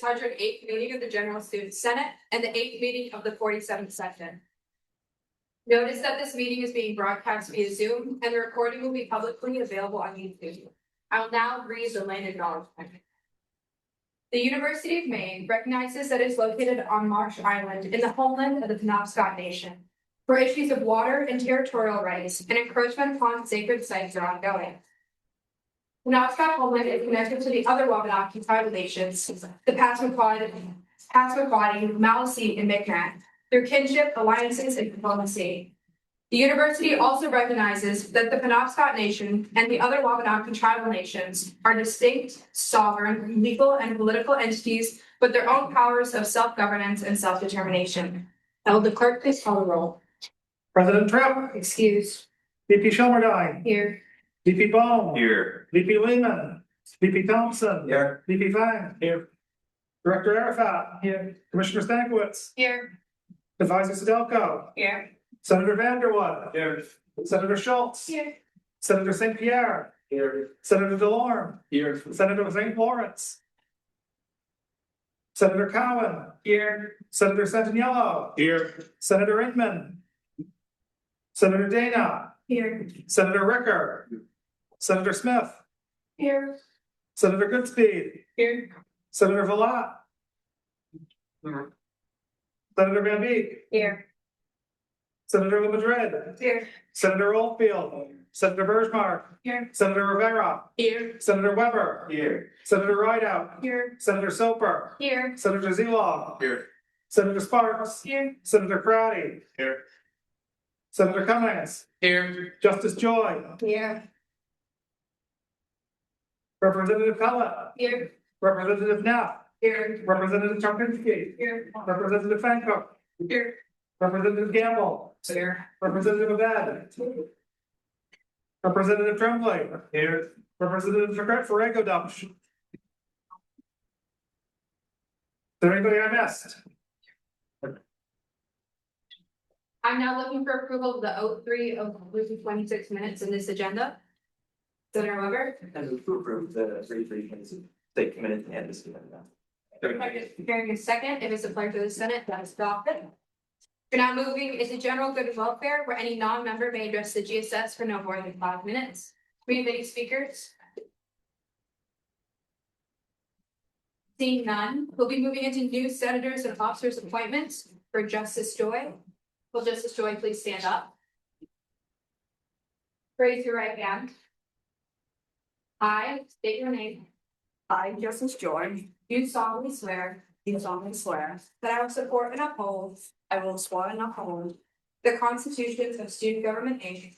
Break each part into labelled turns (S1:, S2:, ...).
S1: 108th meeting of the General Student Senate and the 8th meeting of the 47th session. Notice that this meeting is being broadcast via Zoom and the recording will be publicly available on YouTube. I will now read the land acknowledgement. The University of Maine recognizes that it is located on Marsh Island in the homeland of the Penobscot Nation, where issues of water and territorial rights and encroachment upon sacred sites are ongoing. Penobscot homeland is connected to the other Wabanaki tribal nations, the Passamaquoddy, Maliseet, and Micmac, through kinship, alliances, and diplomacy. The university also recognizes that the Penobscot Nation and the other Wabanaki tribal nations are distinct, sovereign, legal, and political entities with their own powers of self-governance and self-determination. Will the clerk please call the roll?
S2: President Trump.
S1: Excused.
S2: VP Shelmerdine.
S1: Here.
S2: VP Baum.
S3: Here.
S2: VP Lehman. VP Thompson.
S3: Here.
S2: VP Fang.
S3: Here.
S2: Director Arafat.
S3: Here.
S2: Commissioner Stankiewicz.
S1: Here.
S2: Advisor Sadelko.
S1: Here.
S2: Senator Vanderwood.
S3: Here.
S2: Senator Schultz.
S1: Here.
S2: Senator St. Pierre.
S3: Here.
S2: Senator DeLorme.
S3: Here.
S2: Senator St. Lawrence. Senator Cowan.
S3: Here.
S2: Senator Santaniello.
S3: Here.
S2: Senator Inman. Senator Dana.
S1: Here.
S2: Senator Ricker. Senator Smith.
S1: Here.
S2: Senator Goodspeed.
S1: Here.
S2: Senator Villat. Senator Van Beek.
S1: Here.
S2: Senator LaMadrid.
S1: Here.
S2: Senator Oldfield. Senator Bergmark.
S1: Here.
S2: Senator Rivera.
S1: Here.
S2: Senator Weber.
S3: Here.
S2: Senator Rideout.
S1: Here.
S2: Senator Soper.
S1: Here.
S2: Senator Zelaw.
S3: Here.
S2: Senator Sparks.
S1: Here.
S2: Senator Crowdy.
S3: Here.
S2: Senator Cummings.
S3: Here.
S2: Justice Joy.
S1: Here.
S2: Representative Pellet.
S1: Here.
S2: Representative Knapp.
S1: Here.
S2: Representative Chunkinski.
S1: Here.
S2: Representative Fancook.
S1: Here.
S2: Representative Gamble.
S1: Here.
S2: Representative Abad. Representative Tremblay.
S3: Here.
S2: Representative Ferrego Dumps. Is there anybody I missed?
S1: I'm now looking for approval of the 03 of 26 minutes in this agenda. Senator Weber.
S3: And to approve the 33 minutes of state committed and this amendment.
S1: Hearing a second, if it's a pleasure of the Senate, that is adopted. We're now moving into general good and welfare, where any non-member may address the GSS for no more than 5 minutes. Do we have any speakers? Seeing none, we'll be moving into new senators and officers appointments for Justice Joy. Will Justice Joy please stand up? Raise your right hand. I state your name.
S4: I, Justice Joy,
S1: Do solemnly swear
S4: do solemnly swear
S1: that I will support and uphold
S4: I will support and uphold
S1: the constitutions of Student Government Inc.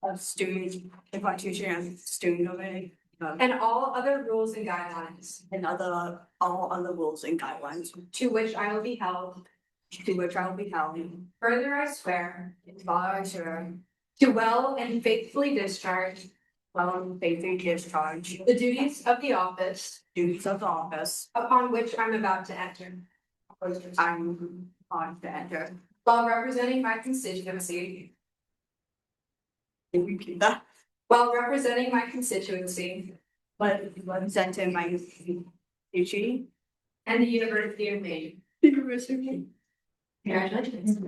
S4: of student, the Constitution and student government,
S1: and all other rules and guidelines
S4: and all other rules and guidelines
S1: to which I will be held.
S4: to which I will be held.
S1: Further, I swear
S4: Father, I swear,
S1: to well and faithfully discharge
S4: well and faithfully discharge
S1: the duties of the office
S4: duties of the office
S1: upon which I'm about to enter,
S4: I'm on to enter.
S1: while representing my constituency,
S4: Can you repeat that?
S1: while representing my constituency
S4: But representing my duty.
S1: and the University of Maine.
S4: University.
S1: Congratulations.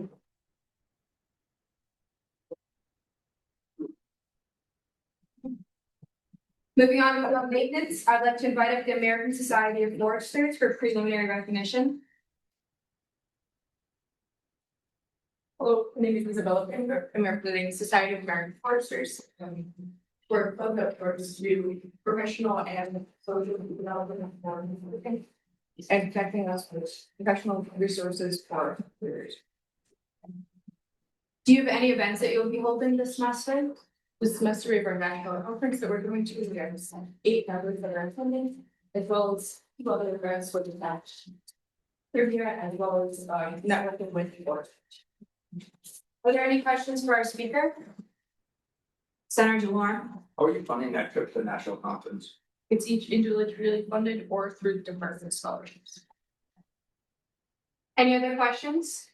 S1: Moving on to maintenance, I'd like to invite up the American Society of Foresters for preliminary recognition. Hello, my name is Isabella Pember, American Society of American Foresters. We're both up towards do professional and social development and protecting us with professional resources for careers. Do you have any events that you'll be holding this semester? This semester we have our national conference that we're going to. We have 8 members that are attending, as well as 2 other events with attached. They're here as well as networking with the board. Are there any questions for our speaker? Senator DeLorme.
S3: How are you funding that trip to the national conference?
S1: It's each individually funded or through department scholarships. Any other questions?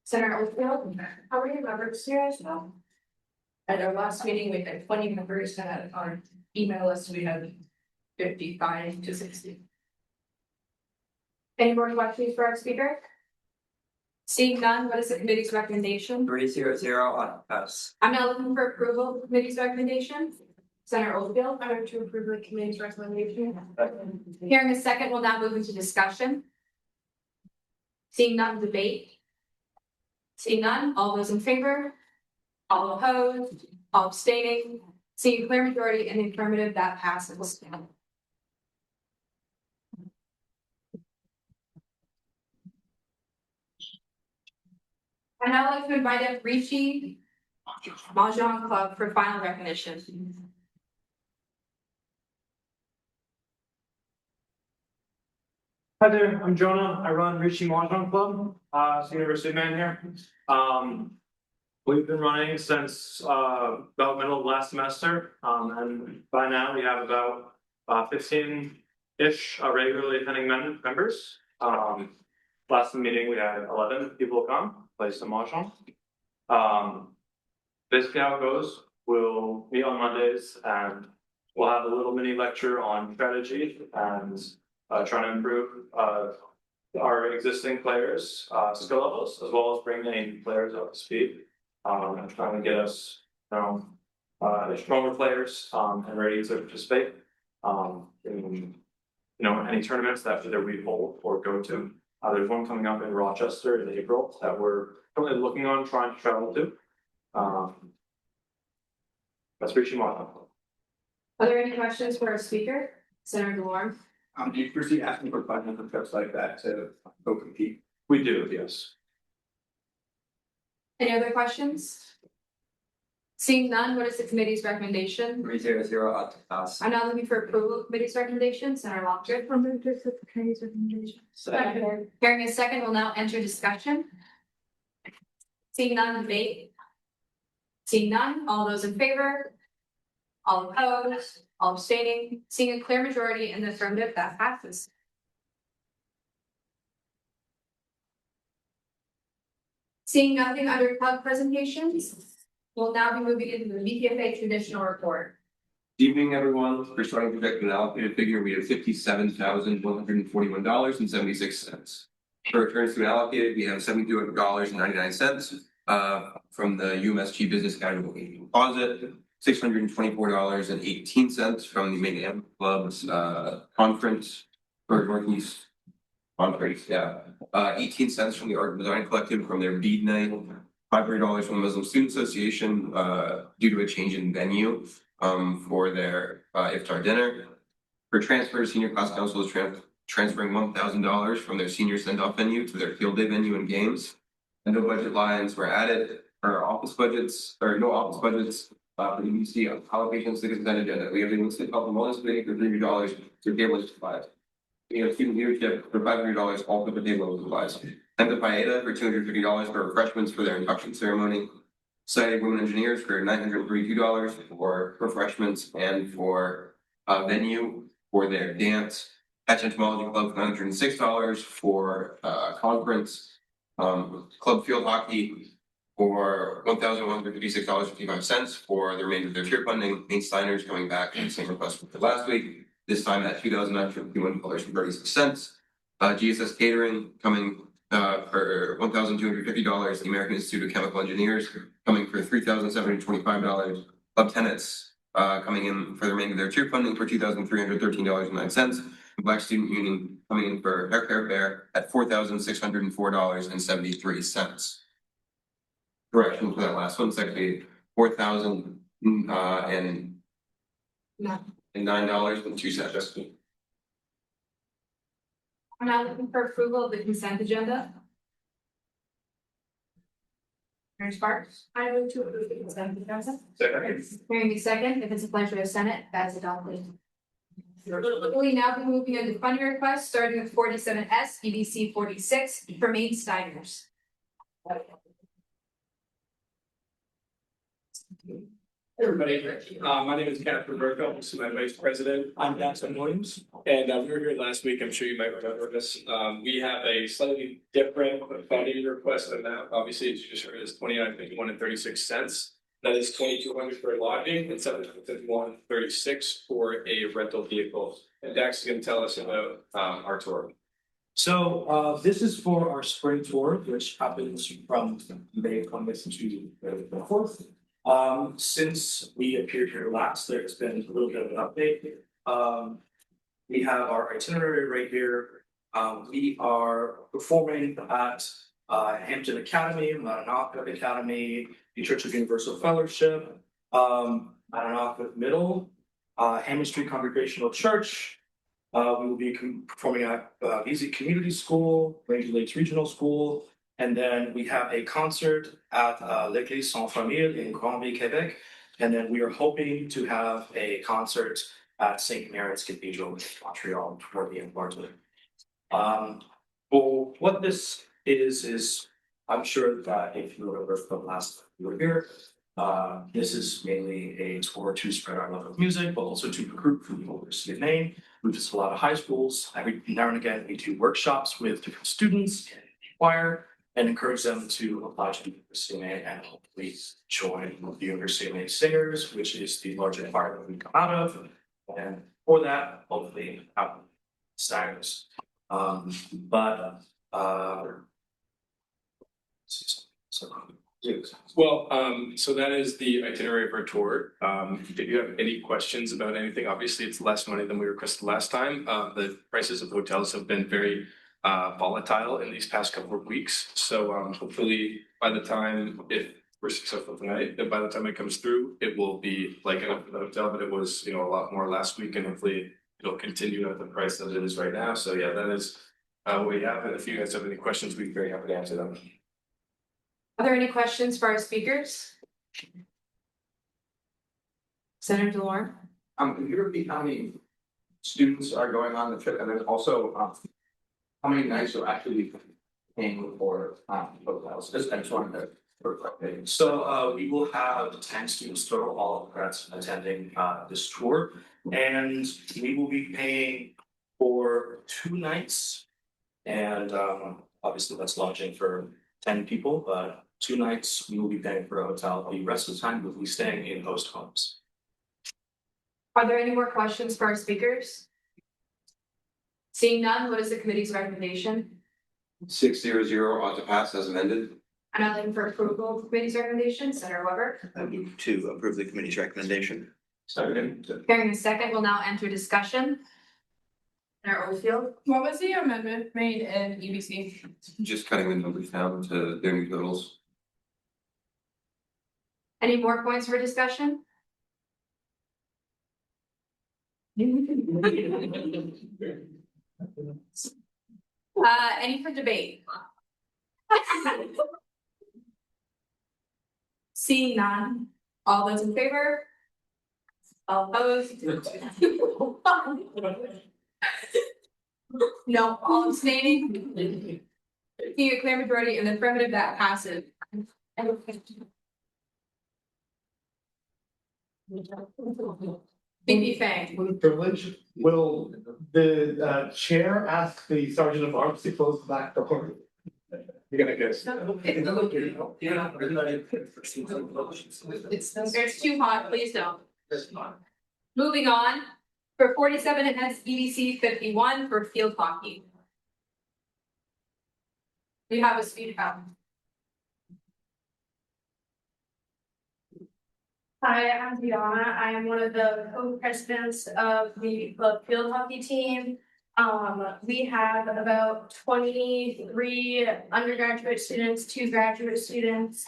S1: Senator Oldfield, how many members here as well? At our last meeting, we had 20 members, and at our email list, we had 55 to 60. Any more questions for our speaker? Seeing none, what is the committee's recommendation?
S3: 300 on pass.
S1: I'm now looking for approval of the committee's recommendation. Senator Oldfield,
S4: I move to approve the committee's recommendation.
S1: hearing a second, we'll now move into discussion. Seeing none, debate. Seeing none, all those in favor? All opposed? All abstaining? Seeing a clear majority in the affirmative, that passes. I'd now like to invite up Ricci Mahjong Club for final recognition.
S2: Hi there, I'm Jonah. I run Richie Mahjong Club, it's the University of Maine here. We've been running since about middle of last semester, and by now we have about 15-ish regularly attending members. Last meeting we had 11 people come, play some mahjong. Basically how it goes, we'll meet on Mondays and we'll have a little mini lecture on strategy and trying to improve our existing players' skill levels, as well as bring any players up to speed. And trying to get us, stronger players and ready to participate in any tournaments that either we hold or go to. There's one coming up in Rochester in April that we're currently looking on trying to travel to. That's Richie Martin.
S1: Are there any questions for our speaker, Senator DeLorme?
S5: Do you foresee asking for funding for trips like that to go compete?
S2: We do, yes.
S1: Any other questions? Seeing none, what is the committee's recommendation?
S3: 300 on pass.
S1: I'm now looking for approval of committee's recommendation. Senator Lockwood.
S4: I move to accept the committee's recommendation.
S1: Hearing a second, we'll now enter discussion. Seeing none, debate. Seeing none, all those in favor? All opposed? All abstaining? Seeing a clear majority in the affirmative, that passes. Seeing nothing under club presentations, we'll now be moving into the BPFA traditional report.
S5: Good evening, everyone. For starting projected and allocated figure, we have $57,141.76. For returns to allocated, we have $7,200.99 from the UMSG business casual deposit, $624.18 from the Maine Club's conference for Northeast Conference, 18 cents from the Art and Design Collective from their bead night, $500 from the Muslim Student Association due to a change in venue for their iftar dinner. For transfer, Senior Class Council is transferring $1,000 from their senior send-off venue to their field day venue and games. And no budget lines were added for office budgets, or no office budgets for UBC allocations to the consent agenda. We have the listed health and wellness committee for $300 to table supplies. We have student leadership for $500, all for the table supplies. And the Paeta for $250 for refreshments for their induction ceremony. Society Women Engineers for $932 for refreshments and for venue for their dance. Hatch Entomology Club for $906 for conference. Club Field Hockey for $1,156.55 for the remainder of their tier funding. Maine Steiners coming back in the same request for last week, this time at $2,951.36. GSS Catering coming for $1,250. The American Institute of Chemical Engineers coming for $3,725. Club Tenants coming in for the remainder of their tier funding for $2,313.09. Black Student Union coming in for Hair Care Fair at $4,604.73. Correction for that last one, it's actually $4,009.02.
S1: I'm now looking for approval of the consent agenda. Mayor Sparks.
S4: I move to approve the consent agenda.
S5: Second.
S1: Hearing a second, if it's a pleasure of Senate, that's adopted. We now be moving into funding requests, starting with 47S, EDC 46 for Maine Steiners.
S6: Hey everybody, my name is Kenneth Roberto, this is my vice president. I'm Jackson Williams, and we were here last week, I'm sure you might remember this. We have a slightly different funding request amount, obviously, as you just heard, is $29.5136. That is $2,200 for lodging and $751.36 for a rental vehicle. And Dax is going to tell us about our tour. So this is for our spring tour, which happens from May 20th to the 4th. Since we appeared here last, there's been a little bit of an update. We have our itinerary right here. We are performing at Hampton Academy, Maranatha Academy, the Church of Universal Fellowship, Maranatha Middle, Hammond Street Congregational Church. We will be performing at Easy Community School, Ranger Lakes Regional School, and then we have a concert at L'Église Saint Famille in Granby, Quebec. And then we are hoping to have a concert at St. Mary's Cathedral in Montreal toward the end of our tour. Well, what this is I'm sure that if you remember from last you were here, this is mainly a tour to spread our love of music, but also to recruit from the University of Maine. We visit a lot of high schools. Every now and again, we do workshops with different students and choir and encourage them to apply to the University of Maine and hopefully join the University of Maine Singers, which is the larger choir that we come out of. And for that, hopefully, have singers. Well, so that is the itinerary of our tour. If you have any questions about anything, obviously it's less money than we requested last time. The prices of hotels have been very volatile in these past couple of weeks. So hopefully by the time, if we're successful tonight, by the time it comes through, it will be like enough for the hotel, but it was, a lot more last week, and hopefully it'll continue at the price that it is right now. So yeah, that is what we have. And if you guys have any questions, we'd be very happy to answer them.
S1: Are there any questions for our speakers? Senator DeLore?
S5: Can you repeat how many students are going on the trip, and then also, how many nights are actually paying for, hotels? I just wanted to.
S6: So we will have 10 students total, all of that's attending this tour. And we will be paying for 2 nights. And obviously that's lodging for 10 people, but 2 nights we will be paying for a hotel. The rest of the time we'll be staying in host homes.
S1: Are there any more questions for our speakers? Seeing none, what is the committee's recommendation?
S5: 600 ought to pass as amended.
S1: And I'm looking for approval of the committee's recommendation. Senator Weber?
S3: I move to approve the committee's recommendation.
S6: Second.
S1: Hearing a second, we'll now enter discussion. Senator Oldfield?
S4: What was the amendment made in EBC?
S5: Just cutting the numbers down to their new totals.
S1: Any more points for discussion? Any for debate? Seeing none, all those in favor? All opposed? No, all abstaining? See a clear majority in the affirmative, that passes. Binky Fang.
S7: What a privilege. Will the chair ask the sergeant of arms to close the back door?
S6: You're gonna guess.
S1: It's too hot, please don't. Moving on, for 47, it has EDC 51 for field hockey. We have a speed up.
S8: Hi, I'm Diana. I am one of the co-presidents of the club field hockey team. We have about 23 undergraduate students, 2 graduate students.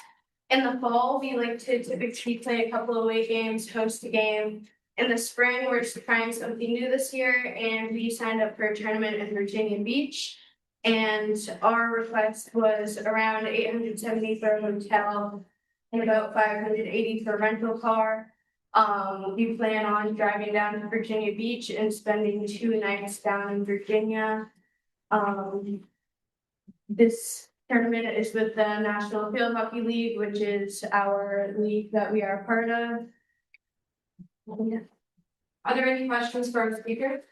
S8: In the fall, we like to typically play a couple of away games, host a game. In the spring, we're trying something new this year, and we signed up for a tournament in Virginia Beach. And our request was around $870 for a hotel and about $580 for a rental car. We plan on driving down to Virginia Beach and spending 2 nights down in Virginia. This tournament is with the National Field Hockey League, which is our league that we are part of.
S1: Are there any questions for our speaker?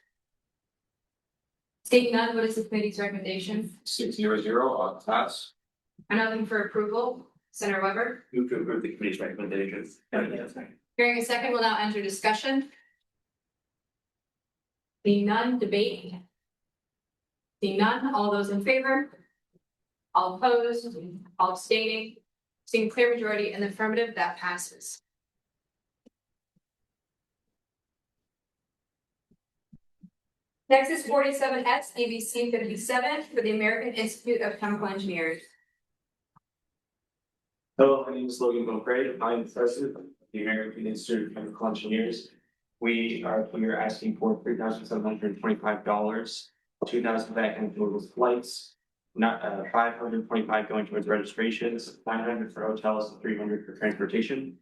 S1: Seeing none, what is the committee's recommendation?
S5: 600 ought to pass.
S1: I'm now looking for approval. Senator Weber?
S3: Move to approve the committee's recommendation.
S1: Hearing a second, we'll now enter discussion. Being none, debate. Seeing none, all those in favor? All opposed, all abstaining, seeing clear majority in the affirmative, that passes. Next is 47S ABC 57 for the American Institute of Chemical Engineers.
S6: Hello, my name is Logan Beaupre. I'm the president of the American Institute of Chemical Engineers. We are here asking for $3,725, 2,000 back and forth flights, not 525 going towards registrations, 900 for hotels, and 300 for transportation.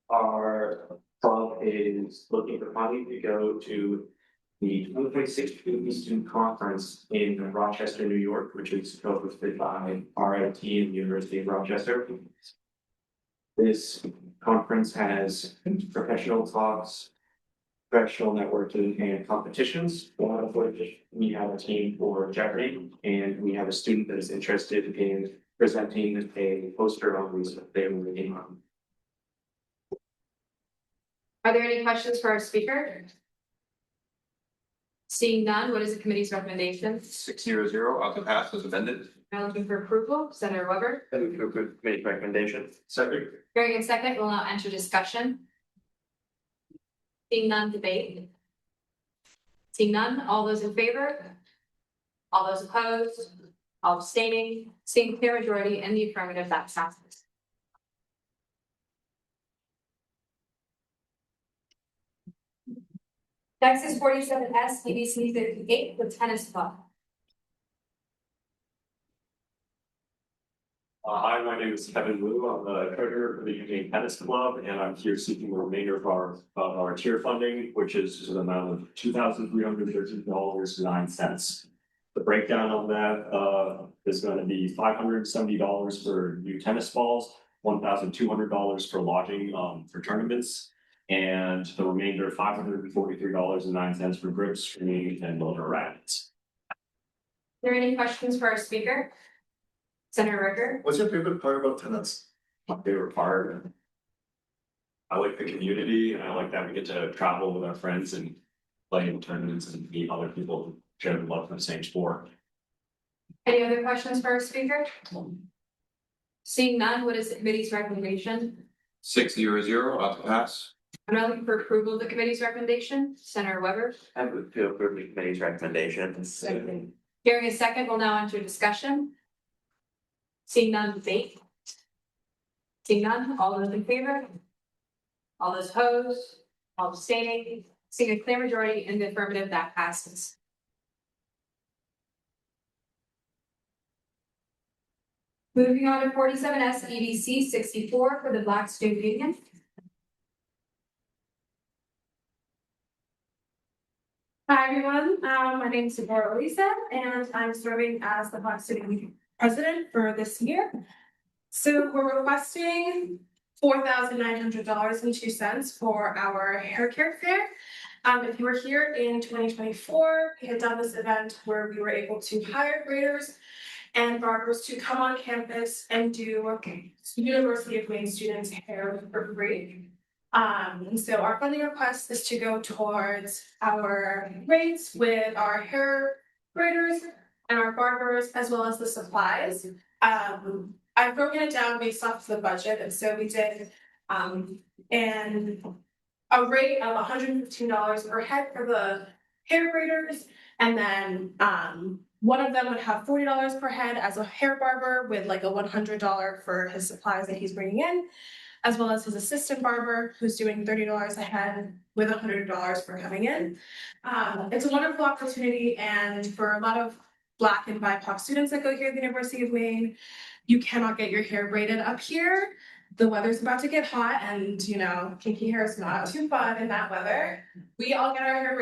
S6: Our club is looking for money to go to the 2026 Student Conference in Rochester, New York, which is hosted by RIT and the University of Rochester. This conference has professional talks, professional networking, and competitions. One of which we have a team for Jeopardy, and we have a student that is interested in presenting a poster on these that they were working on.
S1: Are there any questions for our speaker? Seeing none, what is the committee's recommendation?
S5: 600, to pass as amended.
S1: Am I looking for approval? Senator Weber?
S3: I move to approve committee recommendation.
S6: Second.
S1: Hearing in second, we'll now enter discussion. Seeing none, debate. Seeing none, all those in favor? All those opposed? All abstaining? Seeing clear majority in the affirmative, that passes. Next is 47S ABC 58, the tennis club.
S9: Hi, my name is Kevin Wu. I'm the treasurer for the Maine Tennis Club, and I'm here seeking the remainder of our tier funding, which is an amount of $2,313.09. The breakdown of that is going to be $570 for new tennis balls, $1,200 for lodging for tournaments, and the remainder $543.09 for grips, screening, and motor rackets.
S1: Are there any questions for our speaker? Senator Ricker?
S9: What's your favorite part about tennis? My favorite part. I like the community, and I like that we get to travel with our friends and play in tournaments and meet other people who share the love for the same sport.
S1: Any other questions for our speaker? Seeing none, what is the committee's recommendation?
S5: 600, to pass.
S1: I'm now looking for approval of the committee's recommendation. Senator Weber?
S3: I move to approve the committee's recommendation.
S1: Second. Hearing a second, we'll now enter discussion. Seeing none, debate. Seeing none, all those in favor? All those opposed? All abstaining? Seeing a clear majority in the affirmative, that passes. Moving on to 47S EBC 64 for the Black Student Union.
S8: Hi, everyone. My name is Deborah Lisa, and I'm serving as the Black Student Union president for this year. So we're requesting $4,900.02 for our hair care fair. If you were here in 2024, we had done this event where we were able to hire graders and barbers to come on campus and do University of Maine students' hair for free. And so our funding request is to go towards our rates with our hair graders and our barbers, as well as the supplies. I've broken it down based off the budget, and so we did and a rate of $115 per head for the hair graders, and then one of them would have $40 per head as a hair barber, with like a $100 for his supplies that he's bringing in, as well as his assistant barber, who's doing $30 a head with $100 for coming in. It's a wonderful opportunity, and for a lot of Black and BIPOC students that go here at the University of Maine, you cannot get your hair braided up here. The weather's about to get hot, and kinky hair is not too fun in that weather. We all get our hair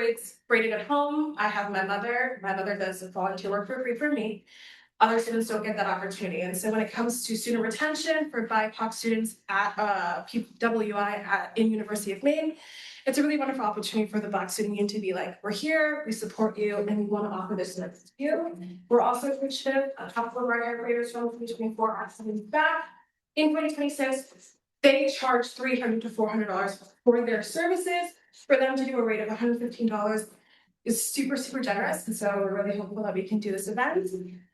S8: braided at home. I have my mother. My mother does volunteer work for free for me. Other students don't get that opportunity. And so when it comes to student retention for BIPOC students at PWI in University of Maine, it's a really wonderful opportunity for the Black Student Union to be like, we're here, we support you, and we want to offer this service to you. We're also appreciative of a couple of our hair graders from 2024 are coming back in 2026. They charge $300 to $400 for their services. For them to do a rate of $115 is super, super generous, and so we're really hopeful that we can do this event.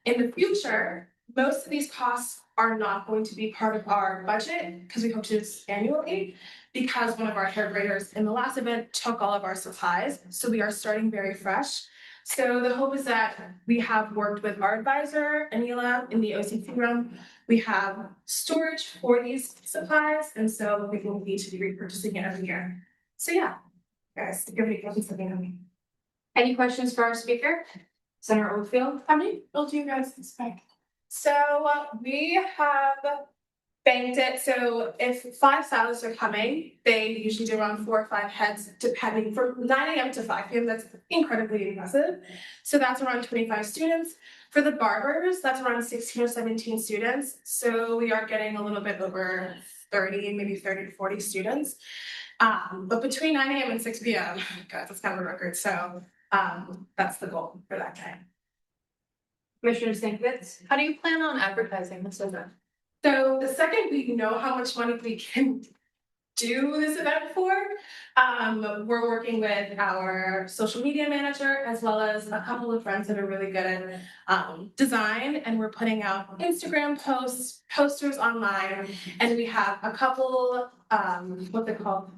S8: In the future, most of these costs are not going to be part of our budget, because we hope to do this annually, because one of our third graders in the last event took all of our supplies, so we are starting very fresh. So the hope is that we have worked with our advisor, Anila, in the OCC room. We have storage for these supplies, and so we will need to be repurchasing it every year. So yeah, guys, if you have any questions, let me know.
S1: Any questions for our speaker? Senator Oldfield?
S8: How many people do you guys expect? So we have banked it, so if 5 salads are coming, they usually do around 4 or 5 heads, depending, from 9 AM to 5 PM, that's incredibly impressive. So that's around 25 students. For the barbers, that's around 16 or 17 students, so we are getting a little bit over 30, maybe 30 to 40 students. But between 9 AM and 6 PM, guys, that's kind of a record, so that's the goal for that day.
S1: Commissioner Stankovitz, how do you plan on advertising this event?
S8: So the second we know how much money we can do this event for, we're working with our social media manager as well as a couple of friends that are really good at design, and we're putting out Instagram posts, posters online, and we have a couple what they're called,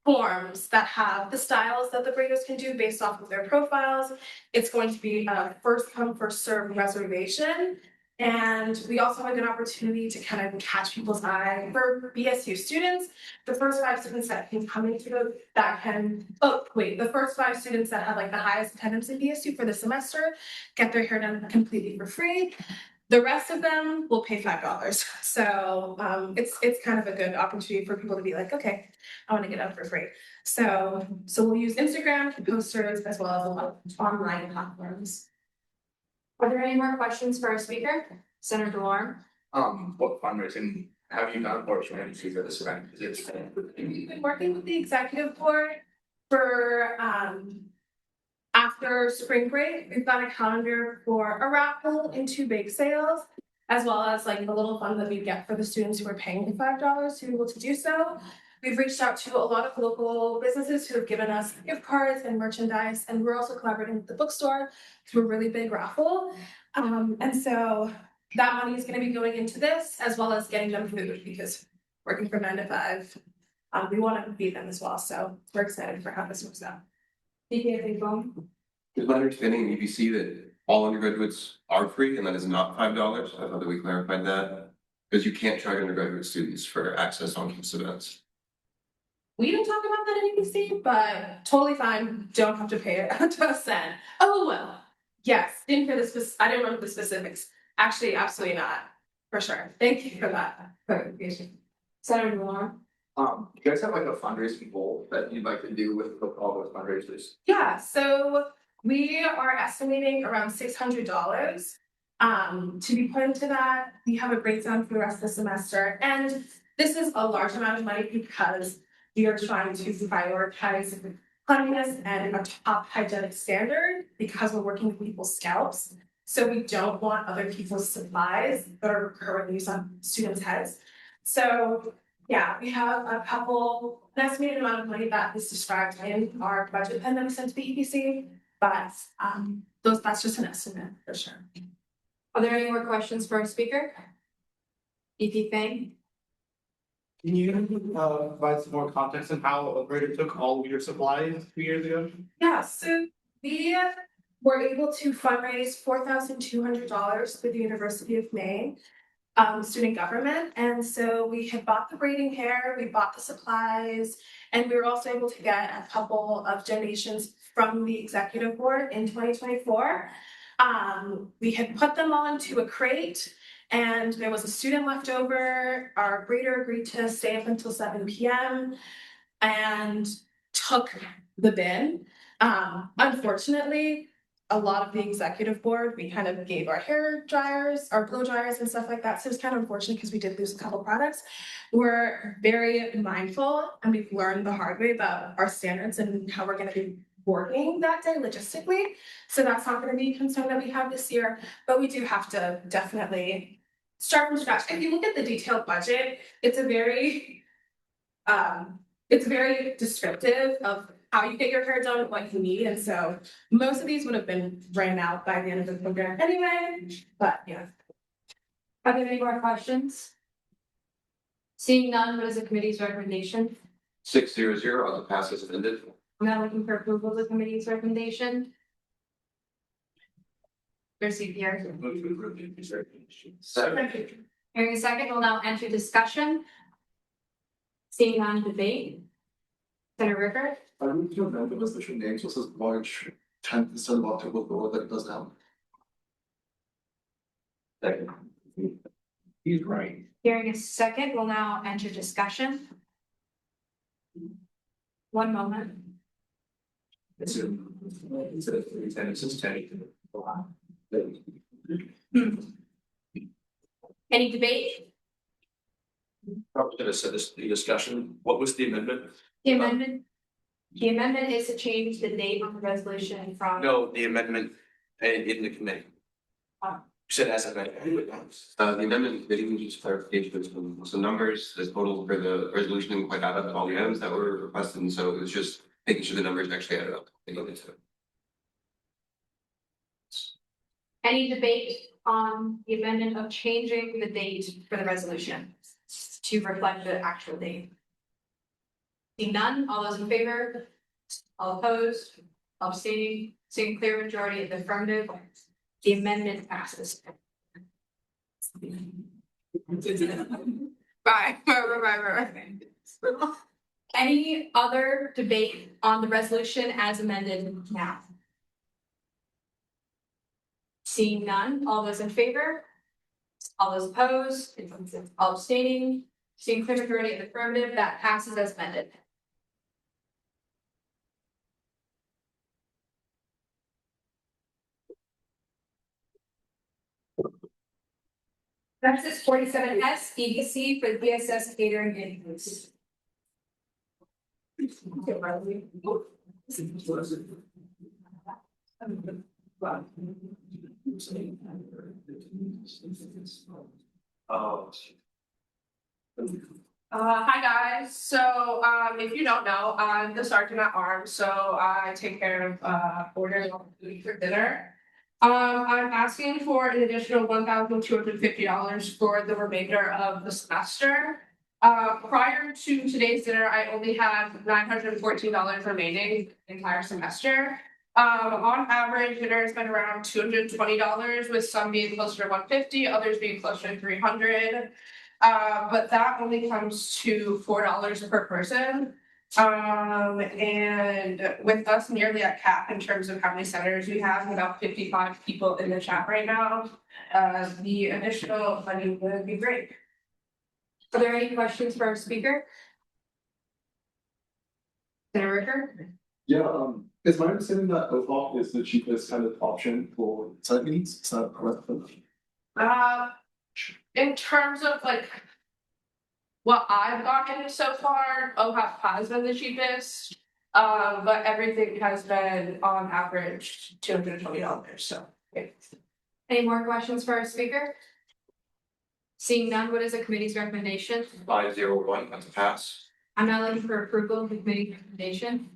S8: forms that have the styles that the graders can do based off of their profiles. It's going to be a first come, first served reservation. And we also have a good opportunity to kind of catch people's eye for BSU students. The first 5 students that can come into that can, the first 5 students that have like the highest attendance in BSU for the semester get their hair done completely for free. The rest of them will pay $5. So it's kind of a good opportunity for people to be like, okay, I want to get out for free. So we'll use Instagram posters as well as a lot of online platforms.
S1: Are there any more questions for our speaker? Senator DeLorme?
S3: What fundraising have you done for community for this event? Is it?
S8: We've been working with the executive board for after spring break. We've got a calendar for a raffle and 2 bake sales, as well as like the little fund that we get for the students who are paying the $5 to be able to do so. We've reached out to a lot of local businesses who have given us gift cards and merchandise, and we're also collaborating with the bookstore through a really big raffle. And so that money is going to be going into this, as well as getting them food, because working from 9 to 5, we want to feed them as well. So we're excited for how this works out.
S5: Is my understanding in EBC that all undergraduates are free and that is not $5? I thought that we clarified that. Because you can't charge undergraduate students for access on campus events.
S8: We don't talk about that in ABC, but totally fine. Don't have to pay it to a cent. Oh, well, yes. Didn't hear the I didn't remember the specifics. Actually, absolutely not. For sure. Thank you for that clarification.
S1: Senator DeLorme?
S3: You guys have like a fundraising goal that you'd like to do with all those fundraisers?
S8: Yeah, so we are estimating around $600 to be put into that. We have a breakdown for the rest of the semester, and this is a large amount of money because we are trying to prioritize cleanliness and a top hygienic standard because we're working with people's scalps. So we don't want other people's supplies that are currently used on students' heads. So yeah, we have an estimated amount of money that is described in our budget pen that we sent to the EPC, but that's just an estimate for sure.
S1: Are there any more questions for our speaker? EP Fang?
S7: Can you provide some more context on how a grader took all of your supplies 2 years ago?
S8: Yeah, so we were able to fundraise $4,200 through the University of Maine student government. And so we had bought the braiding hair, we bought the supplies, and we were also able to get a couple of donations from the executive board in 2024. We had put them all into a crate, and there was a student left over. Our grader agreed to stay up until 7 PM and took the bin. Unfortunately, a lot of the executive board, we kind of gave our hair dryers, our blow dryers and stuff like that. So it's kind of unfortunate because we did lose a couple products. We're very mindful, and we've learned the hard way about our standards and how we're going to be working that day logistically. So that's not going to be a concern that we have this year, but we do have to definitely start from scratch. If you look at the detailed budget, it's very descriptive of
S4: how you get your hair done, what you need, and so most of these would have been ran out by the end of the program anyway, but yeah.
S1: Are there any more questions? Seeing none, what is the committee's recommendation?
S5: 600, I'll pass as amended.
S1: I'm now looking for approval of the committee's recommendation. Your CPR. Hearing a second, we'll now enter discussion. Seeing none, debate. Senator Ricker,
S3: I move to amend the resolution names, so it says March 10th instead of October 4th, like it does now.
S5: He's right.
S1: hearing a second, we'll now enter discussion. One moment.
S5: It's a 310, it says 10.
S1: Any debate?
S5: Probably should have said this, the discussion, what was the amendment?
S1: The amendment? The amendment is to change the date on the resolution from.
S5: No, the amendment in the committee.
S1: Ah.
S5: You said as amendment. The amendment, they didn't just clarification, some numbers, the total for the resolution didn't quite add up to all the items that were requested, and so it was just making sure the numbers actually added up. They needed to.
S1: Any debate on the amendment of changing the date for the resolution to reflect the actual date? Seeing none, all those in favor? All opposed? Abstaining? Seeing clear majority of the affirmative, the amendment passes.
S4: Bye.
S1: Any other debate on the resolution as amended now? Seeing none, all those in favor? All those opposed? All abstaining? Seeing clear majority of the affirmative, that passes as amended. Next is 47S, EDC for the BSS catering and use.
S2: Oh.
S4: Hi guys, so if you don't know, I'm the sergeant at arms, so I take care of ordering all the food for dinner. I'm asking for an additional $1,250 for the remainder of the semester. Prior to today's dinner, I only have $914 remaining the entire semester. On average, dinner has been around $220, with some being closer to $150, others being closer to $300. But that only comes to $4 per person. And with us nearly at cap in terms of how many senators we have, about 55 people in the chat right now, the additional money would be great.
S1: Are there any questions for our speaker? Senator Ricker?
S3: Yeah, it's my understanding that OPOP is the cheapest kind of option for side meetings, it's not correct.
S4: In terms of like what I've gotten so far, OHAP has been the cheapest. But everything has been on average $220, so.
S1: Any more questions for our speaker? Seeing none, what is the committee's recommendation?
S5: 501, that's a pass.
S1: I'm now looking for approval of the committee recommendation.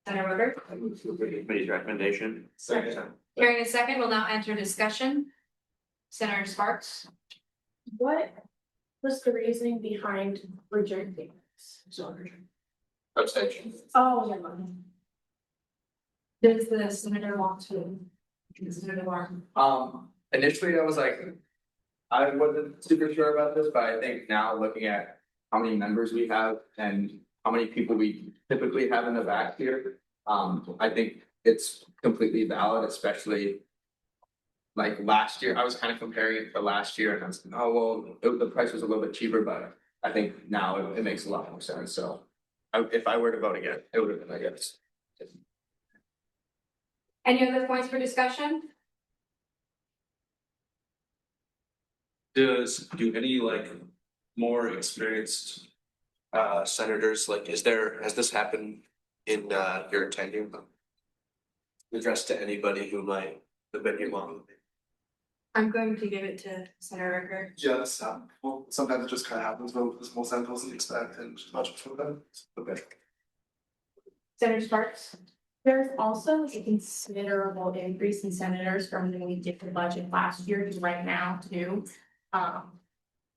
S1: Senator Ricker?
S5: I move to approve the committee's recommendation.
S3: Second.
S1: Hearing a second, we'll now enter discussion. Senator Sparks?
S8: What was the reasoning behind rejecting this?
S5: Abstention.
S8: Oh, never mind.
S1: Does the senator want to? Senator Warren?
S3: Initially I was like, I wasn't super sure about this, but I think now looking at how many members we have and how many people we typically have in the back here. I think it's completely valid, especially. Like last year, I was kind of comparing it to last year and I was, oh, well, the price was a little bit cheaper, but I think now it makes a lot more sense, so. If I were to vote again, it would have been, I guess.
S1: Any other points for discussion?
S10: Do any like more experienced senators, like has this happened in your tenure? Addressed to anybody who might have been here long?
S1: I'm going to give it to Senator Ricker.
S3: Yeah, that's well, sometimes it just kind of happens when the small samples and expect and much from them. Okay.
S1: Senator Sparks?
S11: There's also a considerable increase in senators from when we did the budget last year to right now too.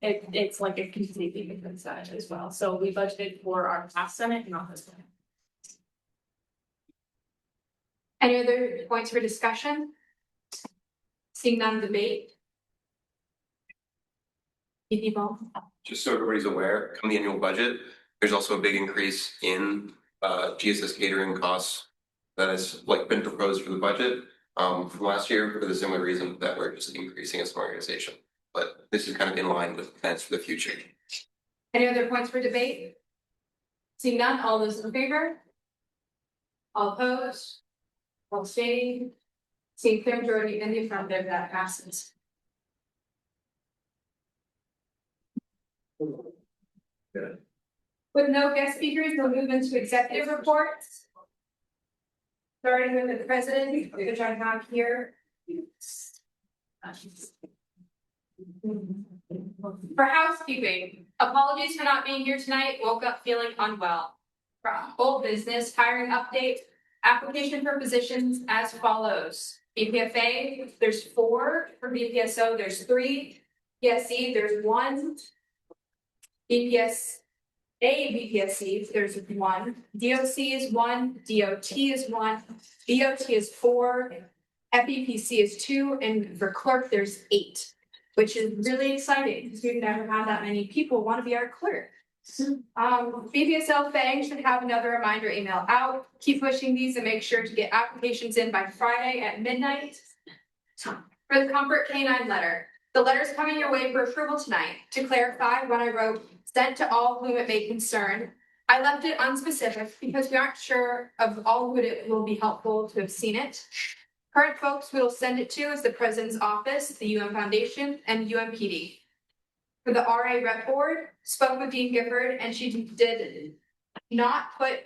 S11: It's like a completely different Senate as well. So we budgeted for our past Senate, not this one.
S1: Any other points for discussion? Seeing none, debate. People.
S5: Just so everybody's aware, come the annual budget, there's also a big increase in GSS catering costs that has like been proposed for the budget from last year for the similar reason that we're just increasing as an organization. But this is kind of in line with plans for the future.
S1: Any other points for debate? Seeing none, all those in favor? All opposed? All abstaining? Seeing clear majority in the affirmative, that passes.
S3: Good.
S1: With no guest speakers, we'll move into executive reports. Starting with the president, which I have here. For housekeeping, apologies for not being here tonight, woke up feeling unwell. For old business, hiring update, application for positions as follows. BPFA, there's 4, for BPSO, there's 3, PSC, there's 1, BPSC, there's 1, DOC is 1, DOT is 1, BOT is 4, FEPC is 2, and for clerk, there's 8. Which is really exciting because we've never had that many people want to be our clerk. BPSL FANG should have another reminder email out. Keep pushing these and make sure to get applications in by Friday at midnight. For the Comfort Canine letter, the letter's coming your way for approval tonight. To clarify, when I wrote sent to all whom it may concern, I left it unspecific because we aren't sure of all who it will be helpful to have seen it. Current folks we will send it to is the President's Office, the UM Foundation, and UMPD. For the RA Rep Board, spoke with Dean Gifford, and she did not put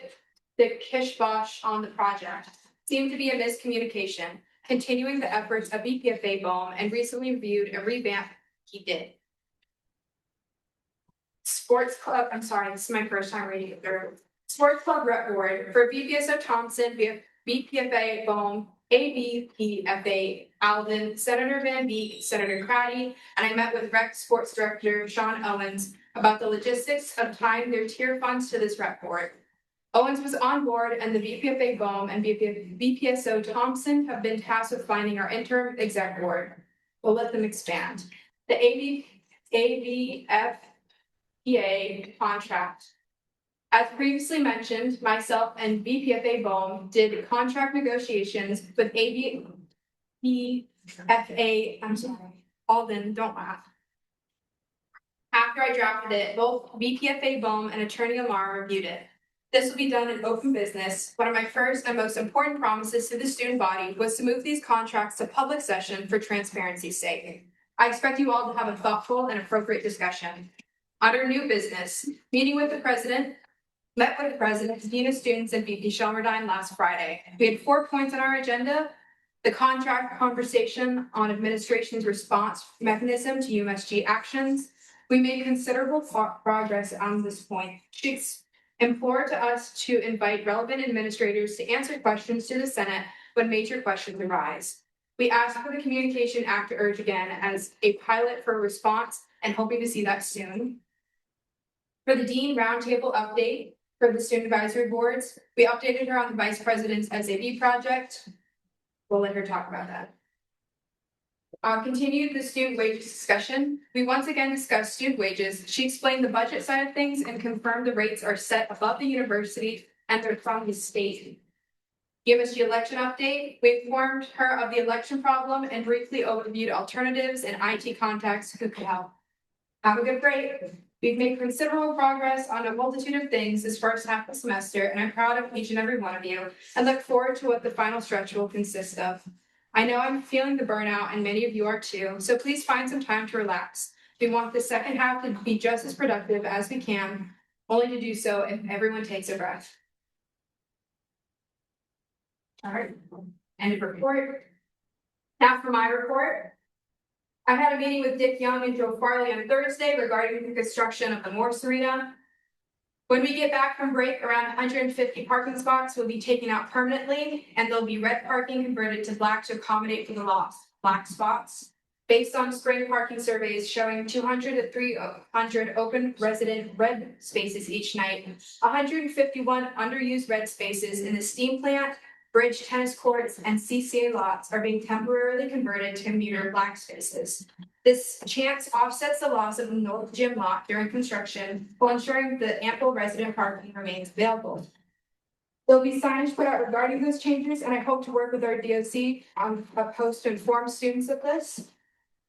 S1: the kish-bosh on the project. Seemed to be a miscommunication, continuing the efforts of BPFA Bohm and recently reviewed a revamp he did. Sports Club, I'm sorry, this is my first time reading it through. Sports Club Rep Board, for BPSO Thompson, BPFA Bohm, ABPFA Alvin, Senator Van Beek, Senator Craddy, and I met with Rec Sports Director Sean Owens about the logistics of tying their tier funds to this rep board. Owens was on board, and the BPFA Bohm and BPSO Thompson have been tasked with finding our interim exec board. We'll let them expand. The ABFPA contract. As previously mentioned, myself and BPFA Bohm did contract negotiations with ABPFA, I'm sorry, Alden, don't laugh. After I drafted it, both BPFA Bohm and Attorney Amar reviewed it. This will be done in open business. One of my first and most important promises to the student body was to move these contracts to public session for transparency's sake. I expect you all to have a thoughtful and appropriate discussion. Under new business, meeting with the president, met with the president, dean of students, and VP Shelmerdine last Friday. We had 4 points on our agenda. The contract conversation on administration's response mechanism to UMSG actions. We made considerable progress on this point. She implored to us to invite relevant administrators to answer questions to the Senate when major questions arise. We asked for the Communication Act to urge again as a pilot for a response and hoping to see that soon. For the Dean Roundtable update, for the student advisory boards, we updated her on the vice president's SAB project. We'll let her talk about that. Continued the student wages discussion. We once again discussed student wages. She explained the budget side of things and confirmed the rates are set above the university and they're from the state. UMSG election update. We informed her of the election problem and briefly overviewed alternatives and IT contacts who could help. Have a good break. We've made considerable progress on a multitude of things this first half of the semester, and I'm proud of each and every one of you and look forward to what the final stretch will consist of. I know I'm feeling the burnout, and many of you are too, so please find some time to relax. We want the second half to be just as productive as we can, only to do so if everyone takes a breath. All right, end of report. Now for my report. I had a meeting with Dick Young and Joe Farley on Thursday regarding the construction of the Morse Arena. When we get back from break, around 150 parking spots will be taken out permanently, and there'll be red parking converted to black to accommodate for the lost black spots. Based on spring parking surveys showing 200 to 300 open resident red spaces each night, 151 underused red spaces in the steam plant, bridge, tennis courts, and CCA lots are being temporarily converted to commuter black spaces. This chance offsets the loss of the north gym lot during construction while ensuring that ample resident parking remains available. There'll be signage put out regarding those changes, and I hope to work with our DOC on a post to inform students of this.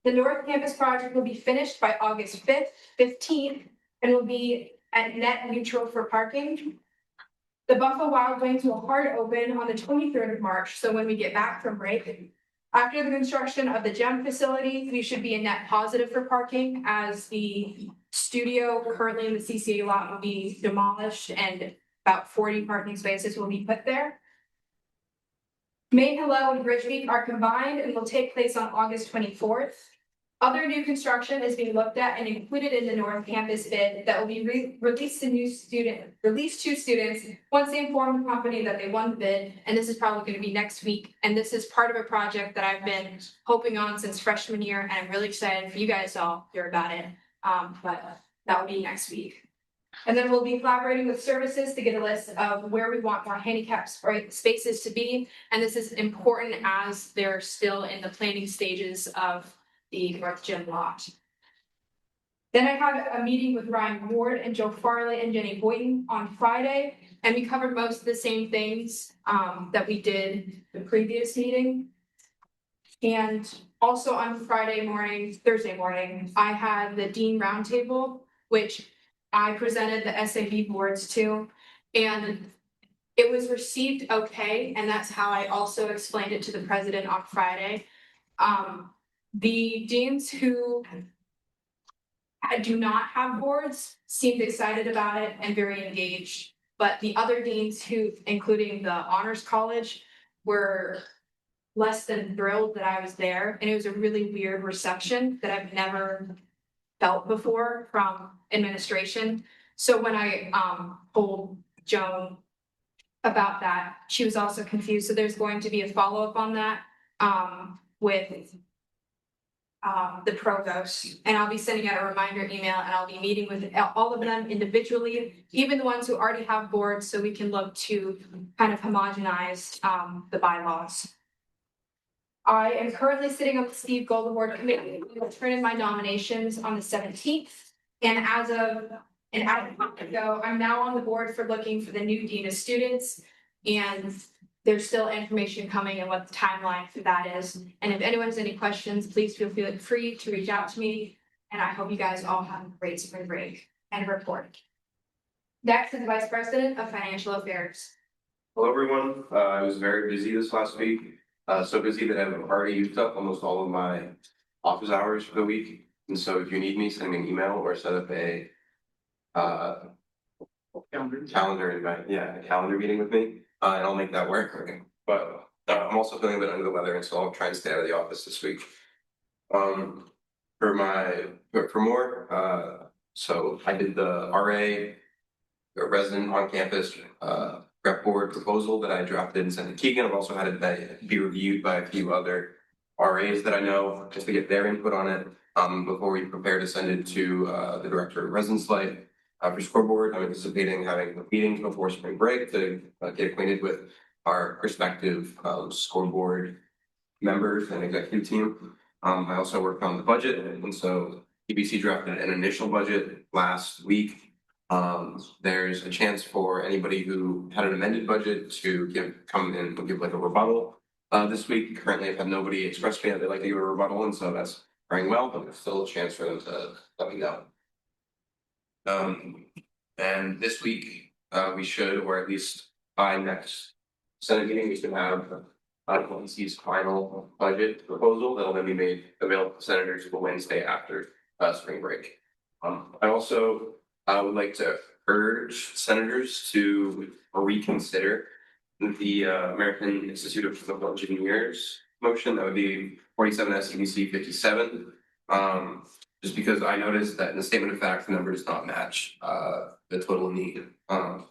S1: The North Campus project will be finished by August 5th, 15th, and will be at net neutral for parking. The Buffalo Wild Wings will hard open on the 23rd of March, so when we get back from break. After the construction of the gym facility, we should be a net positive for parking, as the studio currently in the CCA lot will be demolished and about 40 parking spaces will be put there. Maine Hello and Bridge Week are combined and will take place on August 24th. Other new construction is being looked at and included in the North Campus bid that will be released to students once they inform the company that they won the bid, and this is probably going to be next week. And this is part of a project that I've been hoping on since freshman year, and I'm really excited for you guys to all hear about it. But that will be next week. And then we'll be collaborating with services to get a list of where we want more handicap spaces to be, and this is important as they're still in the planning stages of the North Gym lot. Then I had a meeting with Ryan Ward and Joe Farley and Jenny Boynton on Friday, and we covered most of the same things that we did the previous meeting. And also on Thursday morning, I had the Dean Roundtable, which I presented the SAB boards to, and it was received okay, and that's how I also explained it to the president on Friday. The deans who do not have boards seemed excited about it and very engaged, but the other deans who, including the Honors College, were less than thrilled that I was there, and it was a really weird reception that I've never felt before from administration. So when I told Joan about that, she was also confused. So there's going to be a follow-up on that with the provost, and I'll be sending out a reminder email, and I'll be meeting with all of them individually, even the ones who already have boards, so we can look to kind of homogenize the bylaws. I am currently sitting on the Steve Gold Award Committee. We will turn in my nominations on the 17th, and as of an hour ago, I'm now on the board for looking for the new dean of students, and there's still information coming and what the timeline for that is. And if anyone has any questions, please feel free to reach out to me. And I hope you guys all have a great spring break and report. Next is the Vice President of Financial Affairs.
S5: Hello, everyone. I was very busy this last week. So busy that I've already used up almost all of my office hours for the week. And so if you need me, send me an email or set up a calendar invite. Yeah, a calendar meeting with me. And I'll make that work. But I'm also feeling a bit under the weather, and so I'll try and stay out of the office this week. So I did the RA, the resident on campus rep board proposal that I drafted and sent to Keegan. I've also had it be reviewed by a few other RAs that I know, just to get their input on it before we prepare to send it to the director of residence life. For scoreboard, I'm anticipating having a meeting before spring break to get acquainted with our respective scoreboard members and executive team. I also worked on the budget, and so EBC drafted an initial budget last week. There's a chance for anybody who had an amended budget to come in and give like a rebuttal this week. Currently, I've had nobody express me that they'd like to give a rebuttal, and so that's going well, but there's still a chance for them to let me know. And this week, we should, or at least by next Senate meeting, we should have UMSG's final budget proposal that'll then be made available to senators the Wednesday after spring break. I also would like to urge senators to reconsider the American Institute of Civil Engineers motion. That would be 47 SCBC 57. Just because I noticed that in the statement of fact, the number does not match the total need in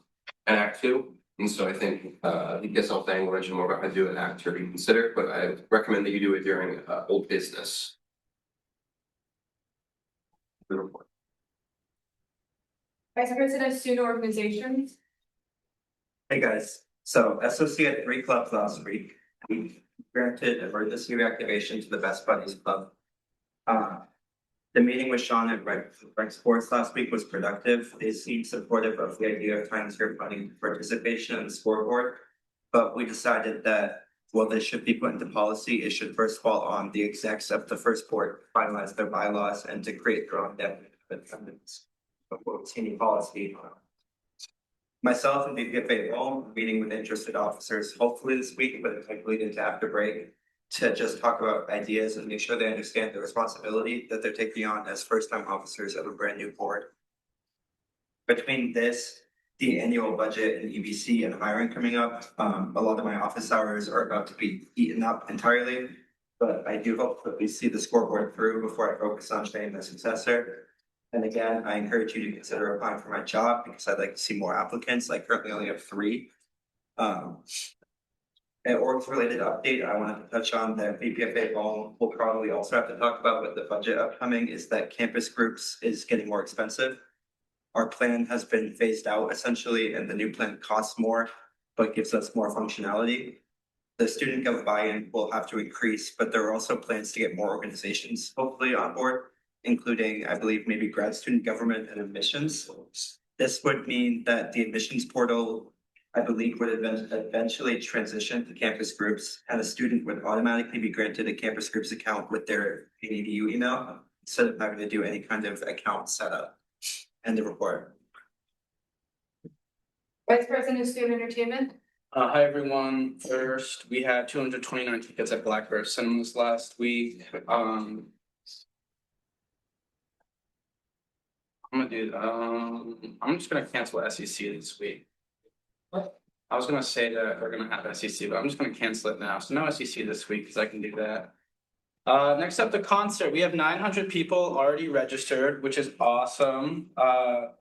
S5: Act Two. And so I think I guess I'll thing will mention more about how to do an Act to reconsider, but I recommend that you do it during old business. The report.
S1: Vice President of Student Organizations.
S12: Hey guys, so SOC had 3 clubs last week. We granted emergency reactivation to the Best Buddies Club. The meeting with Sean at Rec Sports last week was productive. They seemed supportive of the idea of time-served funding participation in the scoreboard. But we decided that while this should be put into policy, it should first fall on the execs of the first board to finalize their bylaws and to create their own definition of attendance before any policy. Myself and BPFA all meeting with interested officers, hopefully this week, but it might bleed into after break, to just talk about ideas and make sure they understand the responsibility that they're taking on as first-time officers of a brand new board. Between this, the annual budget and EBC and hiring coming up, a lot of my office hours are about to be eaten up entirely, but I do hope that we see the scoreboard through before I focus on training my successor. And again, I encourage you to consider applying for my job because I'd like to see more applicants. I currently only have 3. An orgs related update I wanted to touch on that BPFA will probably also have to talk about with the budget upcoming is that campus groups is getting more expensive. Our plan has been phased out essentially, and the new plan costs more, but gives us more functionality. The student government buy-in will have to increase, but there are also plans to get more organizations hopefully on board, including, I believe, maybe grad student government and admissions. This would mean that the admissions portal, I believe, would eventually transition to campus groups, and a student would automatically be granted a campus groups account with their EDU email instead of having to do any kind of account setup. End of report.
S1: Vice President of Student Entertainment.
S10: Hi, everyone. First, we had 229 tickets at Blackbird Cinemas last week. I'm just gonna cancel SEC this week. I was gonna say that we're gonna have SEC, but I'm just gonna cancel it now. So no SEC this week because I can do that. Next up, the concert. We have 900 people already registered, which is awesome.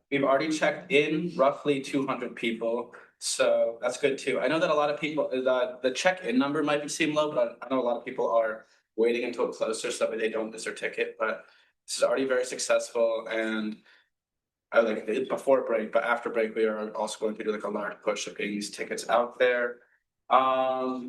S10: We've already checked in roughly 200 people, so that's good too. I know that a lot of people, the check-in number might seem low, but I know a lot of people are waiting until closer so that they don't miss their ticket. But this is already very successful, and I like it before break, but after break, we are also going to do like a large push of getting these tickets out there.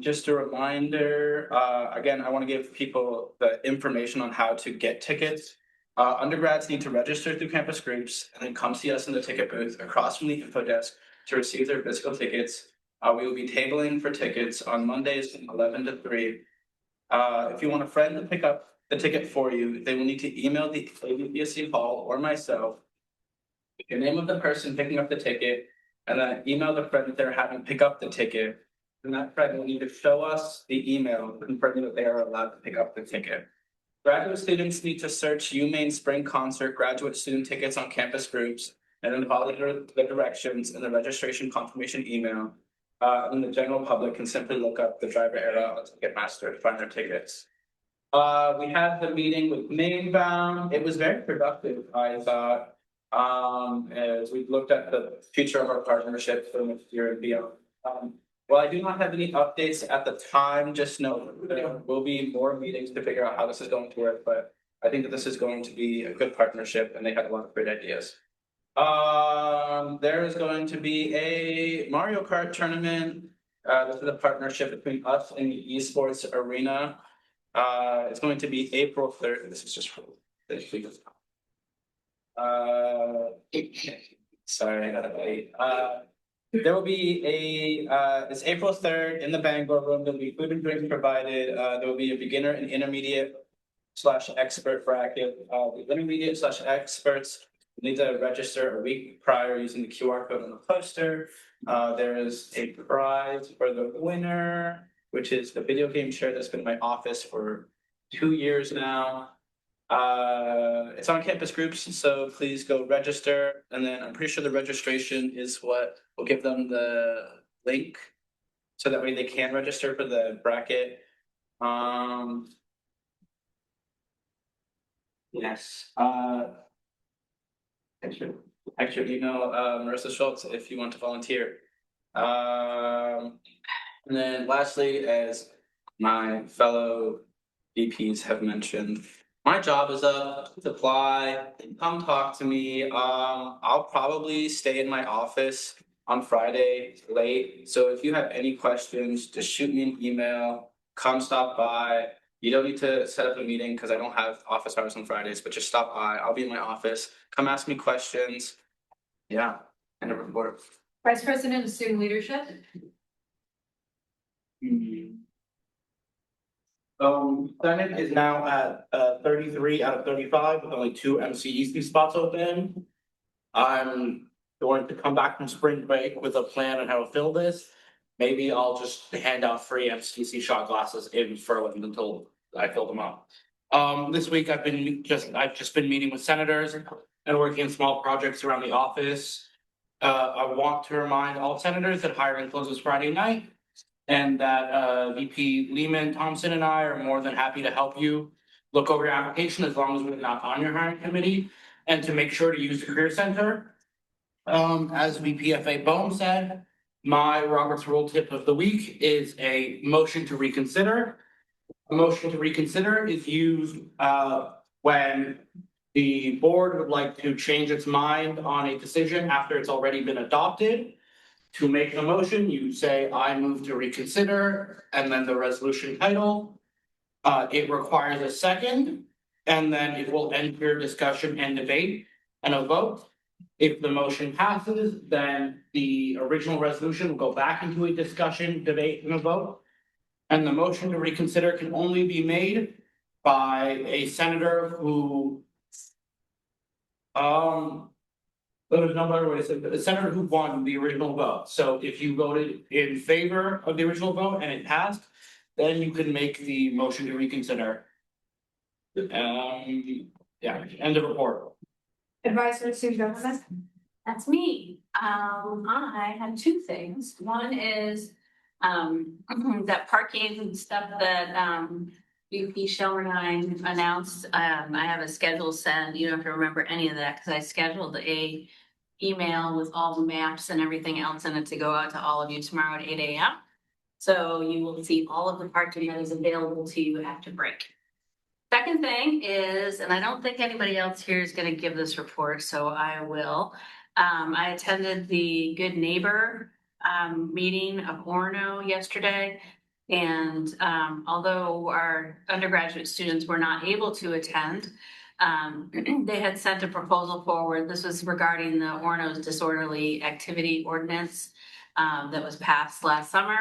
S10: Just a reminder, again, I want to give people the information on how to get tickets. Undergrads need to register through campus groups and then come see us in the ticket booth across from the info desk to receive their physical tickets. We will be tabling for tickets on Mondays from 11 to 3. If you want a friend to pick up the ticket for you, they will need to email the ABPSC Hall or myself the name of the person picking up the ticket, and then email the friend that they're having pick up the ticket. And that friend will need to show us the email confirming that they are allowed to pick up the ticket. Graduate students need to search UMaine Spring Concert graduate student tickets on campus groups and then follow the directions in the registration confirmation email. And the general public can simply look up the driver era on Ticketmaster to find their tickets. We had the meeting with Maine Bound. It was very productive, I thought. As we looked at the future of our partnership for next year and beyond. While I do not have any updates at the time, just know there will be more meetings to figure out how this is going to work, but I think that this is going to be a good partnership and they had a lot of great ideas. There is going to be a Mario Kart tournament. This is a partnership between us and the esports arena. It's going to be April 3rd. This is just for this week. Sorry, I gotta wait. There will be it's April 3rd in the Bangor room. There'll be food and drinks provided. There will be a beginner and intermediate / expert bracket. The intermediate / experts need to register a week prior using the QR code on the poster. There is a prize for the winner, which is the video game chair that's been in my office for 2 years now. It's on campus groups, so please go register. And then I'm pretty sure the registration is what will give them the link so that way they can register for the bracket.
S3: Yes, actually,
S13: email Marissa Schultz if you want to volunteer. And then lastly, as my fellow VPs have mentioned, my job is up, apply, come talk to me. I'll probably stay in my office on Friday late. So if you have any questions, just shoot me an email, come stop by. You don't need to set up a meeting because I don't have office hours on Fridays, but just stop by. I'll be in my office. Come ask me questions. Yeah, end of report.
S1: Vice President of Student Leadership.
S7: Senate is now at 33 out of 35 with only 2 MCEC spots open. I'm going to come back from spring break with a plan on how to fill this. Maybe I'll just hand out free MCEC shot glasses in Furland until I fill them up. This week I've just been meeting with senators and working on small projects around the office. I want to remind all senators that hiring closes Friday night. And that VP Lehman, Thompson, and I are more than happy to help you look over your application as long as we're not on your hiring committee, and to make sure to use the Career Center. As VPFA Bohm said, my Robert's Rule tip of the week is a motion to reconsider. A motion to reconsider is used when the board would like to change its mind on a decision after it's already been adopted. To make the motion, you say, I move to reconsider, and then the resolution title. It requires a second, and then it will enter discussion and debate and a vote. If the motion passes, then the original resolution will go back into a discussion, debate, and a vote. And the motion to reconsider can only be made by a senator who there's no better way to say it, but the senator who won the original vote. So if you voted in favor of the original vote and it passed, then you can make the motion to reconsider. Yeah, end of report.
S1: Advisor of Student Government.
S11: That's me. I had two things. One is that parking stuff that VP Shelmer and I announced. I have a schedule sent. You don't have to remember any of that because I scheduled a email with all the maps and everything else in it to go out to all of you tomorrow at 8 a.m. So you will see all of the parking that is available to you after break. Second thing is, and I don't think anybody else here is going to give this report, so I will. I attended the Good Neighbor meeting of Orono yesterday. And although our undergraduate students were not able to attend, they had sent a proposal forward. This was regarding the Orono's disorderly activity ordinance that was passed last summer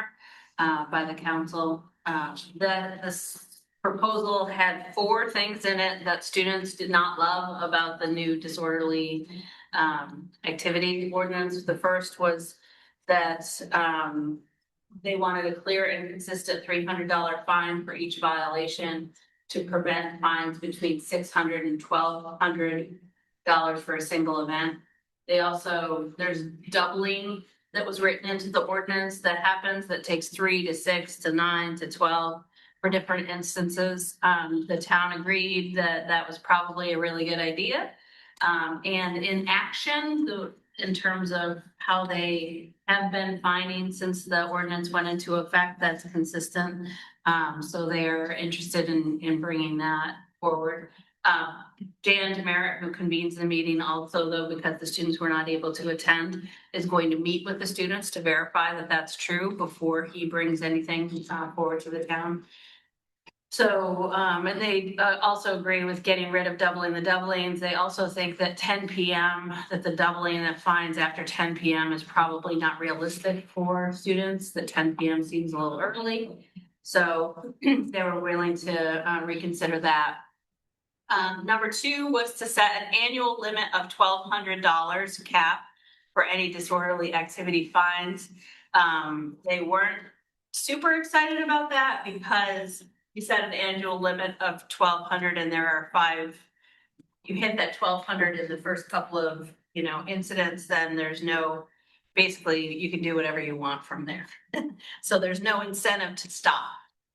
S11: by the council. This proposal had 4 things in it that students did not love about the new disorderly activity ordinance. The first was that they wanted a clear and consistent $300 fine for each violation to prevent fines between $600 and $1,200 for a single event. They also, there's doubling that was written into the ordinance that happens that takes 3 to 6 to 9 to 12 for different instances. The town agreed that that was probably a really good idea. And in action, in terms of how they have been fining since the ordinance went into effect, that's consistent. So they're interested in bringing that forward. Dan Demerit, who convenes the meeting also, though, because the students were not able to attend, is going to meet with the students to verify that that's true before he brings anything forward to the town. So, and they also agree with getting rid of doubling the doublings. They also think that 10 p.m., that the doubling of fines after 10 p.m. is probably not realistic for students, that 10 p.m. seems a little early. So they were willing to reconsider that. Number 2 was to set an annual limit of $1,200 cap for any disorderly activity fines. They weren't super excited about that because you set an annual limit of $1,200 and there are 5, you hit that $1,200 in the first couple of, incidents, then there's no, basically you can do whatever you want from there. So there's no incentive to stop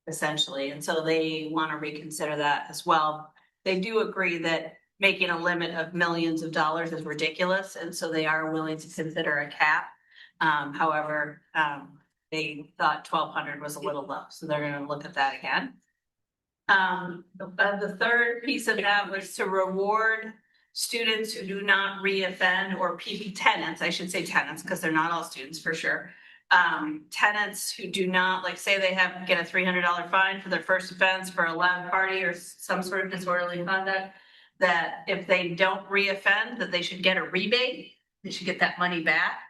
S11: essentially. And so they want to reconsider that as well. they do agree that making a limit of millions of dollars is ridiculous, and so they are willing to consider a cap. However, they thought 1,200 was a little low, so they're gonna look at that again. The third piece of that was to reward students who do not reoffend, or tenants, I should say tenants, because they're not all students for sure. Tenants who do not, like, say they get a $300 fine for their first offense for a loud party or some sort of disorderly conduct, that if they don't reoffend, that they should get a rebate, they should get that money back.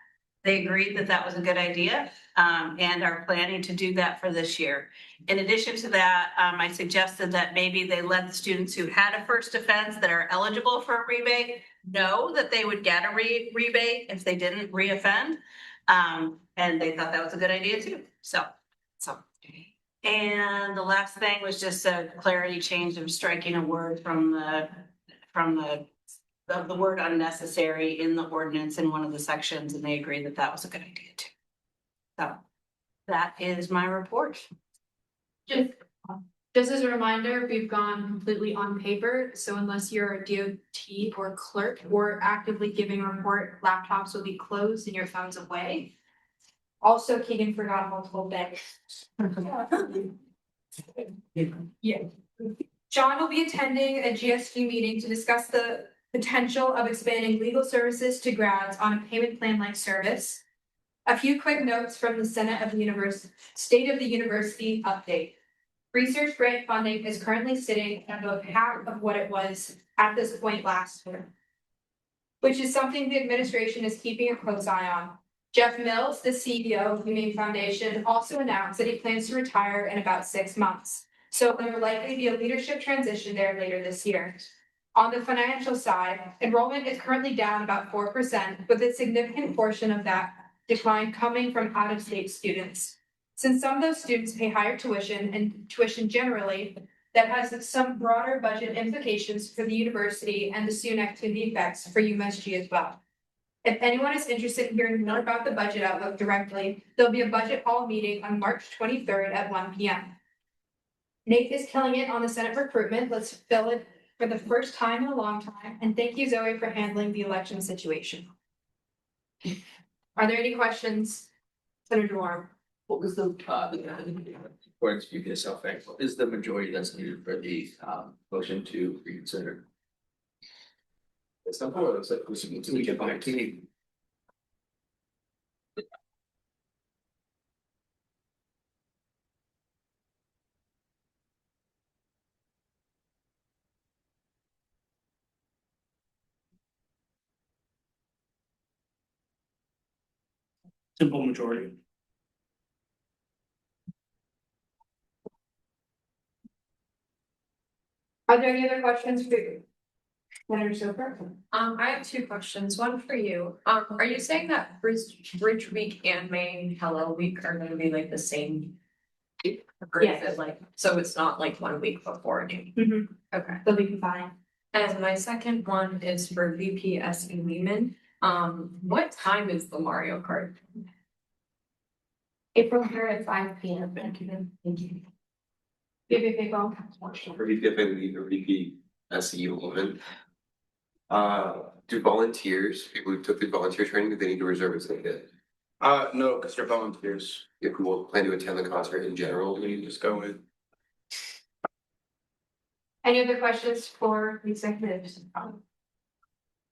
S11: They agreed that that was a good idea, and are planning to do that for this year. In addition to that, I suggested that maybe they let the students who had a first offense that are eligible for a rebate know that they would get a rebate if they didn't reoffend. And they thought that was a good idea too. So. And the last thing was just a clarity change of striking a word from the word unnecessary in the ordinance in one of the sections, and they agreed that that was a good idea too. So that is my report.
S1: Just as a reminder, we've gone completely on paper, so unless you're a DOT or clerk or actively giving a report, laptops will be closed and your phones away. Also, Keegan forgot multiple things. Yeah. John will be attending a GSG meeting to discuss the potential of expanding legal services to grads on a payment plan-like service. A few quick notes from the Senate of the State of the University update. Research grant funding is currently sitting at about half of what it was at this point last year, which is something the administration is keeping a close eye on. Jeff Mills, the CEO of the Maine Foundation, also announced that he plans to retire in about 6 months. So there will likely be a leadership transition there later this year. On the financial side, enrollment is currently down about 4%, with a significant portion of that decline coming from out-of-state students. Since some of those students pay higher tuition and tuition generally, that has some broader budget implications for the university and the student activity effects for UMSG as well. If anyone is interested in hearing more about the budget outlook directly, there'll be a budget hall meeting on March 23rd at 1 p.m. Nate is killing it on the Senate recruitment. Let's fill it for the first time in a long time. And thank you, Zoe, for handling the election situation. Are there any questions, Senator Warren?
S3: What was the, or speak to yourself, what is the majority that's needed for the, motion to reconsider? It's not, it's like, we get by team.
S7: Simple majority.
S1: Are there any other questions for you? Senator Soper?
S4: I have two questions, one for you. Are you saying that Bridge Week and Maine Hello Week are gonna be like the same? Or is it like, so it's not like 1 week before?
S1: Mm-hmm.
S4: Okay.
S1: They'll be fine.
S4: And my second one is for VPS in Lehman. What time is the Mario Kart?
S8: April 3rd at 5 p.m. Thank you. Thank you.
S1: Give it a big one.
S5: For VPFA or VPSE woman. Do volunteers, people who took the volunteer training, do they need to reserve a ticket?
S13: No, because they're volunteers.
S5: If we will plan to attend the concert in general, we need to just go in.
S1: Any other questions for the executives?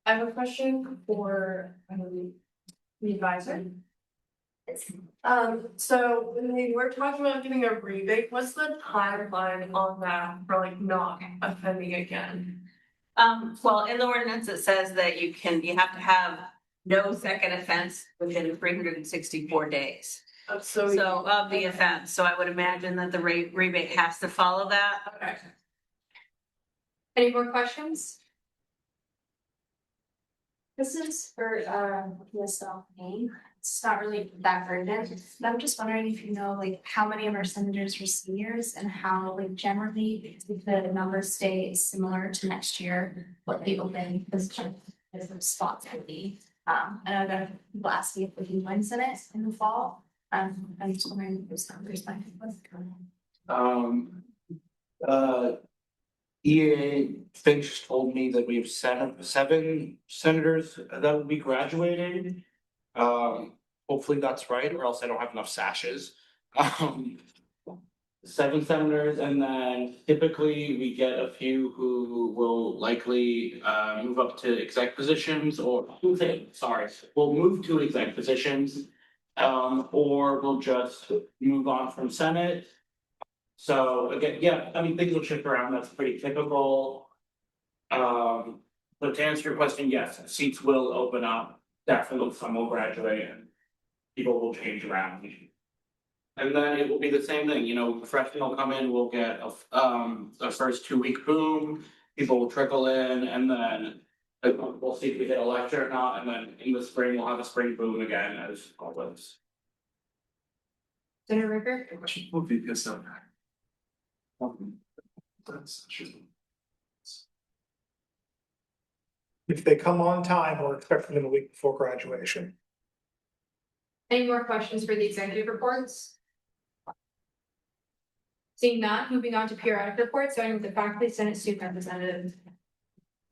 S4: I have a question for the advisor. So when we were talking about giving a rebate, what's the timeline on that for like not offending again?
S11: Well, in the ordinance, it says that you have to have no second offense within 364 days.
S4: So
S11: Of the offense, so I would imagine that the rebate has to follow that.
S4: okay.
S1: Any more questions?
S8: This is for PSL Maine. It's not really that urgent, but I'm just wondering if you know like how many of our senators are seniors and how like generally if the numbers stay similar to next year, what the open position is of spots will be. I know that people ask me if we can join Senate in the fall. I'm just wondering if those numbers might be what's going on.
S7: EA Finch told me that we have seven senators that will be graduating. Hopefully that's right, or else I don't have enough sashes. Um, 7 senators, and then typically we get a few who will likely move up to exec positions, or will move to exec positions. Or we'll just move on from Senate. So again, yeah, I mean, things will shift around, that's pretty typical. But to answer your question, yes, seats will open up, definitely some will graduate and people will change around. And then it will be the same thing, you know, freshmen will come in, we'll get a first 2 week boom, people will trickle in, and then we'll see if we hit a lecture or not, and then in the spring, we'll have a spring boom again as always.
S1: Senator Ricker?
S9: Will be pissed off.
S14: If they come on time, we're expecting them a week before graduation.
S1: Any more questions for the executive reports? Seeing none, moving on to periodic reports, starting with the faculty, Senate student representative.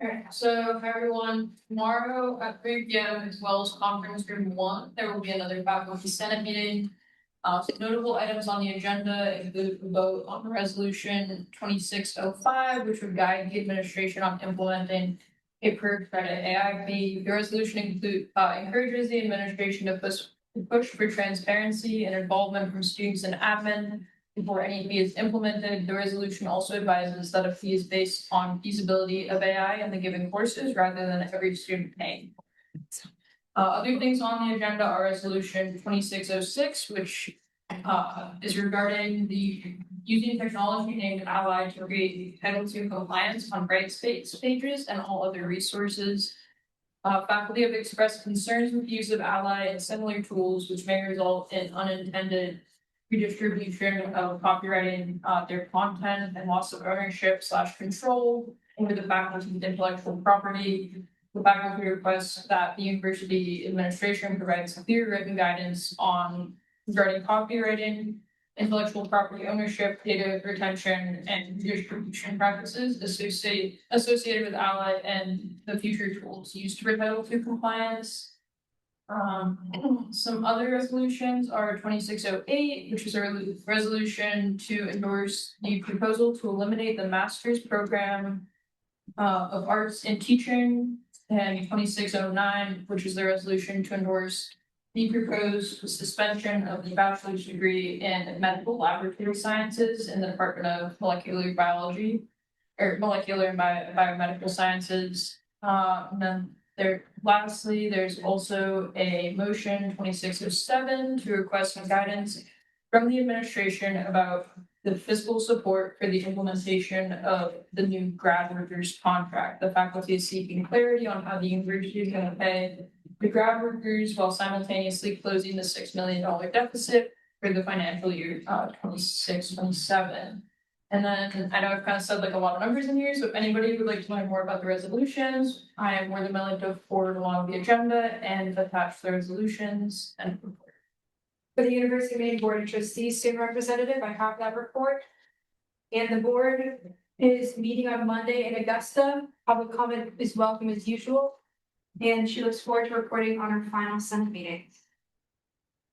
S4: Alright, so for everyone, tomorrow at 3 p.m. as well as conference room 1, there will be another faculty senate meeting. Some notable items on the agenda include a vote on resolution 2605, which would guide the administration on implementing a per credit AI fee. The resolution encourages the administration to push for transparency and involvement from students and admin before any fee is implemented. The resolution also advises that a fee is based on feasibility of AI in the given courses rather than every student paying. Other things on the agenda are resolution 2606, which is regarding the using technology named Ally to create Title II compliance on bright space pages and all other resources. Faculty have expressed concerns with the use of Ally and similar tools, which may result in unintended redistribution of copywriting their content and loss of ownership / control over the faculty's intellectual property. The faculty requests that the university administration provides clear written guidance on regarding copywriting, intellectual property ownership, data retention, and distribution practices associated with Ally and the future tools used for Title II compliance. Some other resolutions are 2608, which is a resolution to endorse the proposal to eliminate the master's program of arts in teaching, and 2609, which is the resolution to endorse the proposed suspension of the bachelor's degree in medical laboratory sciences in the Department of Molecular Biology or Molecular and Biomedical Sciences. And then lastly, there's also a motion 2607 to request some guidance from the administration about the fiscal support for the implementation of the new grad workers contract. The faculty is seeking clarity on how the university is going to pay the grad workers while simultaneously closing the $6 million deficit for the financial year 26-27. And then I know I've kind of said like a lot of numbers in here, so if anybody would like to learn more about the resolutions, I am more than willing to forward along the agenda and attach the resolutions and report.
S1: For the University of Maine Board of Trustees student representative, I have that report. And the board is meeting on Monday in Augusta. Public comment is welcome as usual. And she looks forward to reporting on her final Senate meeting.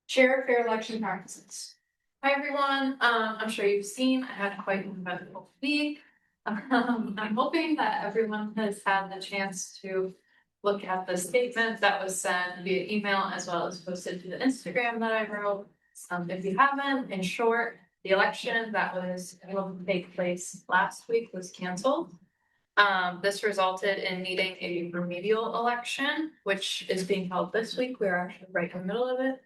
S1: Chair of Fair Election Practices.
S11: Hi, everyone. I'm sure you've seen, I had quite an eventful week. I'm hoping that everyone has had the chance to look at the statement that was sent via email as well as posted to the Instagram that I wrote. If you haven't, in short, the election that was able to take place last week was canceled. This resulted in needing a remedial election, which is being held this week. We're actually right in the middle of it.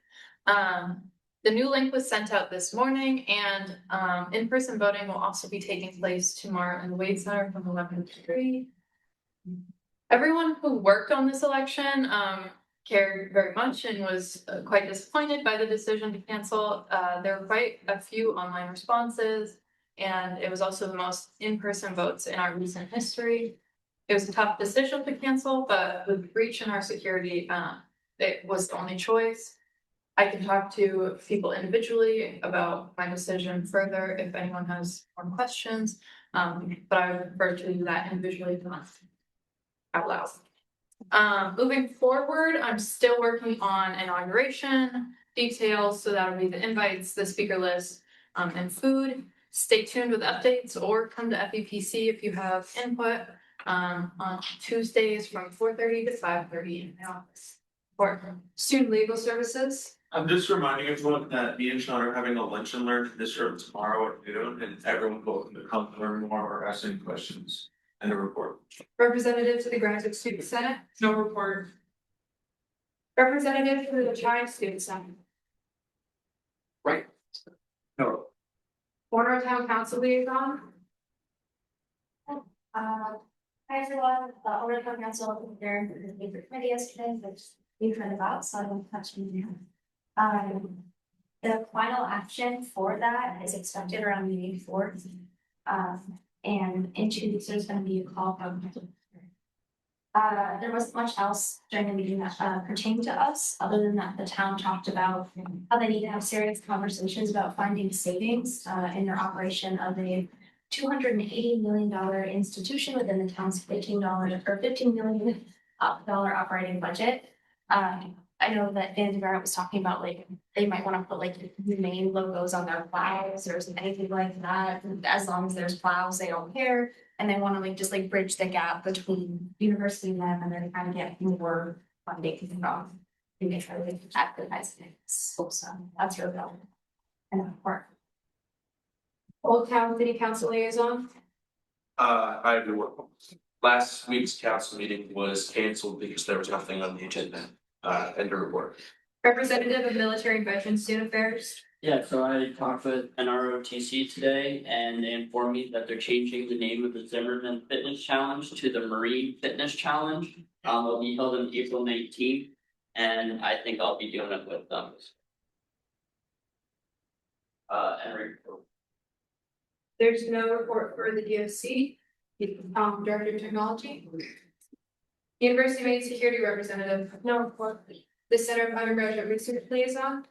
S11: The new link was sent out this morning, and in-person voting will also be taking place tomorrow in the Wade Center from 11 to 3. Everyone who worked on this election cared very much and was quite disappointed by the decision to cancel. There were quite a few online responses, and it was also the most in-person votes in our recent history. It was a tough decision to cancel, but with the breach in our security, it was the only choice. I can talk to people individually about my decision further if anyone has more questions.
S1: But I would prefer to do that individually, not out loud. Moving forward, I'm still working on inauguration details, so that'll be the invites, the speaker list, and food. Stay tuned with updates or come to FEPC if you have input, on Tuesdays from 4:30 to 5:30 in the office. For student legal services,
S6: I'm just reminding everyone that me and Sean are having a lunch and learn in this room tomorrow at noon, and everyone's welcome to come learn more or ask any questions and a report.
S1: representative to the Graduate Student Senate, no report. Representative to the Child Student Senate.
S3: Right. No.
S1: Warner Town Council liaison,
S8: Hi everyone, Overcome Council, there, the favorite committee yesterday, which we've heard about, so I won't touch on now. The final action for that is expected around May 4th. And in 2 weeks, there's gonna be a call from. There wasn't much else during the meeting that pertained to us, other than that the town talked about how they need to have serious conversations about finding savings in their operation of a $280 million institution within the town's $15 million operating budget. I know that Dan DeGarrett was talking about like they might want to put like the Maine logos on their plows or anything like that. As long as there's plows, they don't care, and they want to like just like bridge the gap between university and them, and they're trying to get more funding from. And they try to advertise it. So that's really relevant and important.
S1: Old Town City Council liaison,
S10: I do. Last week's council meeting was canceled because there was nothing on the agenda, and a report.
S1: representative of Military and Veteran Student Affairs.
S15: Yeah, so I talked with NROTC today and they informed me that they're changing the name of the Zimmerman Fitness Challenge to the Marine Fitness Challenge. It'll be held on April 19th, and I think I'll be doing it with them.
S1: There's no report for the DOC, Director of Technology. University of Maine Security Representative, no report. The Center of Undergraduate Research Liaison.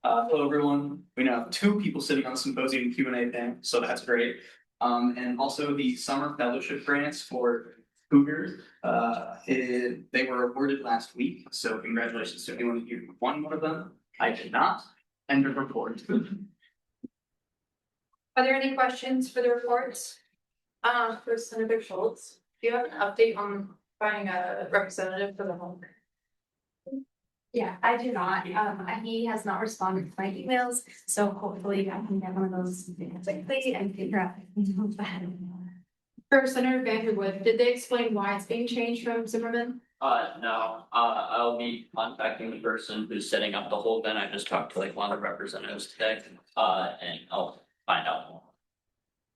S16: Hello, everyone. We now have 2 people sitting on the symposium Q&A thing, so that's great. And also the summer fellowship grants for Cougars, they were awarded last week, so congratulations to anyone who won one of them. I did not. End of report.
S1: Are there any questions for the reports? For Senator Schultz, do you have an update on finding a representative for the home?
S8: Yeah, I do not. He has not responded to my emails, so hopefully I can get one of those quickly and figure out.
S1: For Senator Vanderwood, did they explain why it's being changed from Zimmerman?
S15: No, I'll be contacting the person who's setting up the whole event. I just talked to like one of the representatives today, and I'll find out more.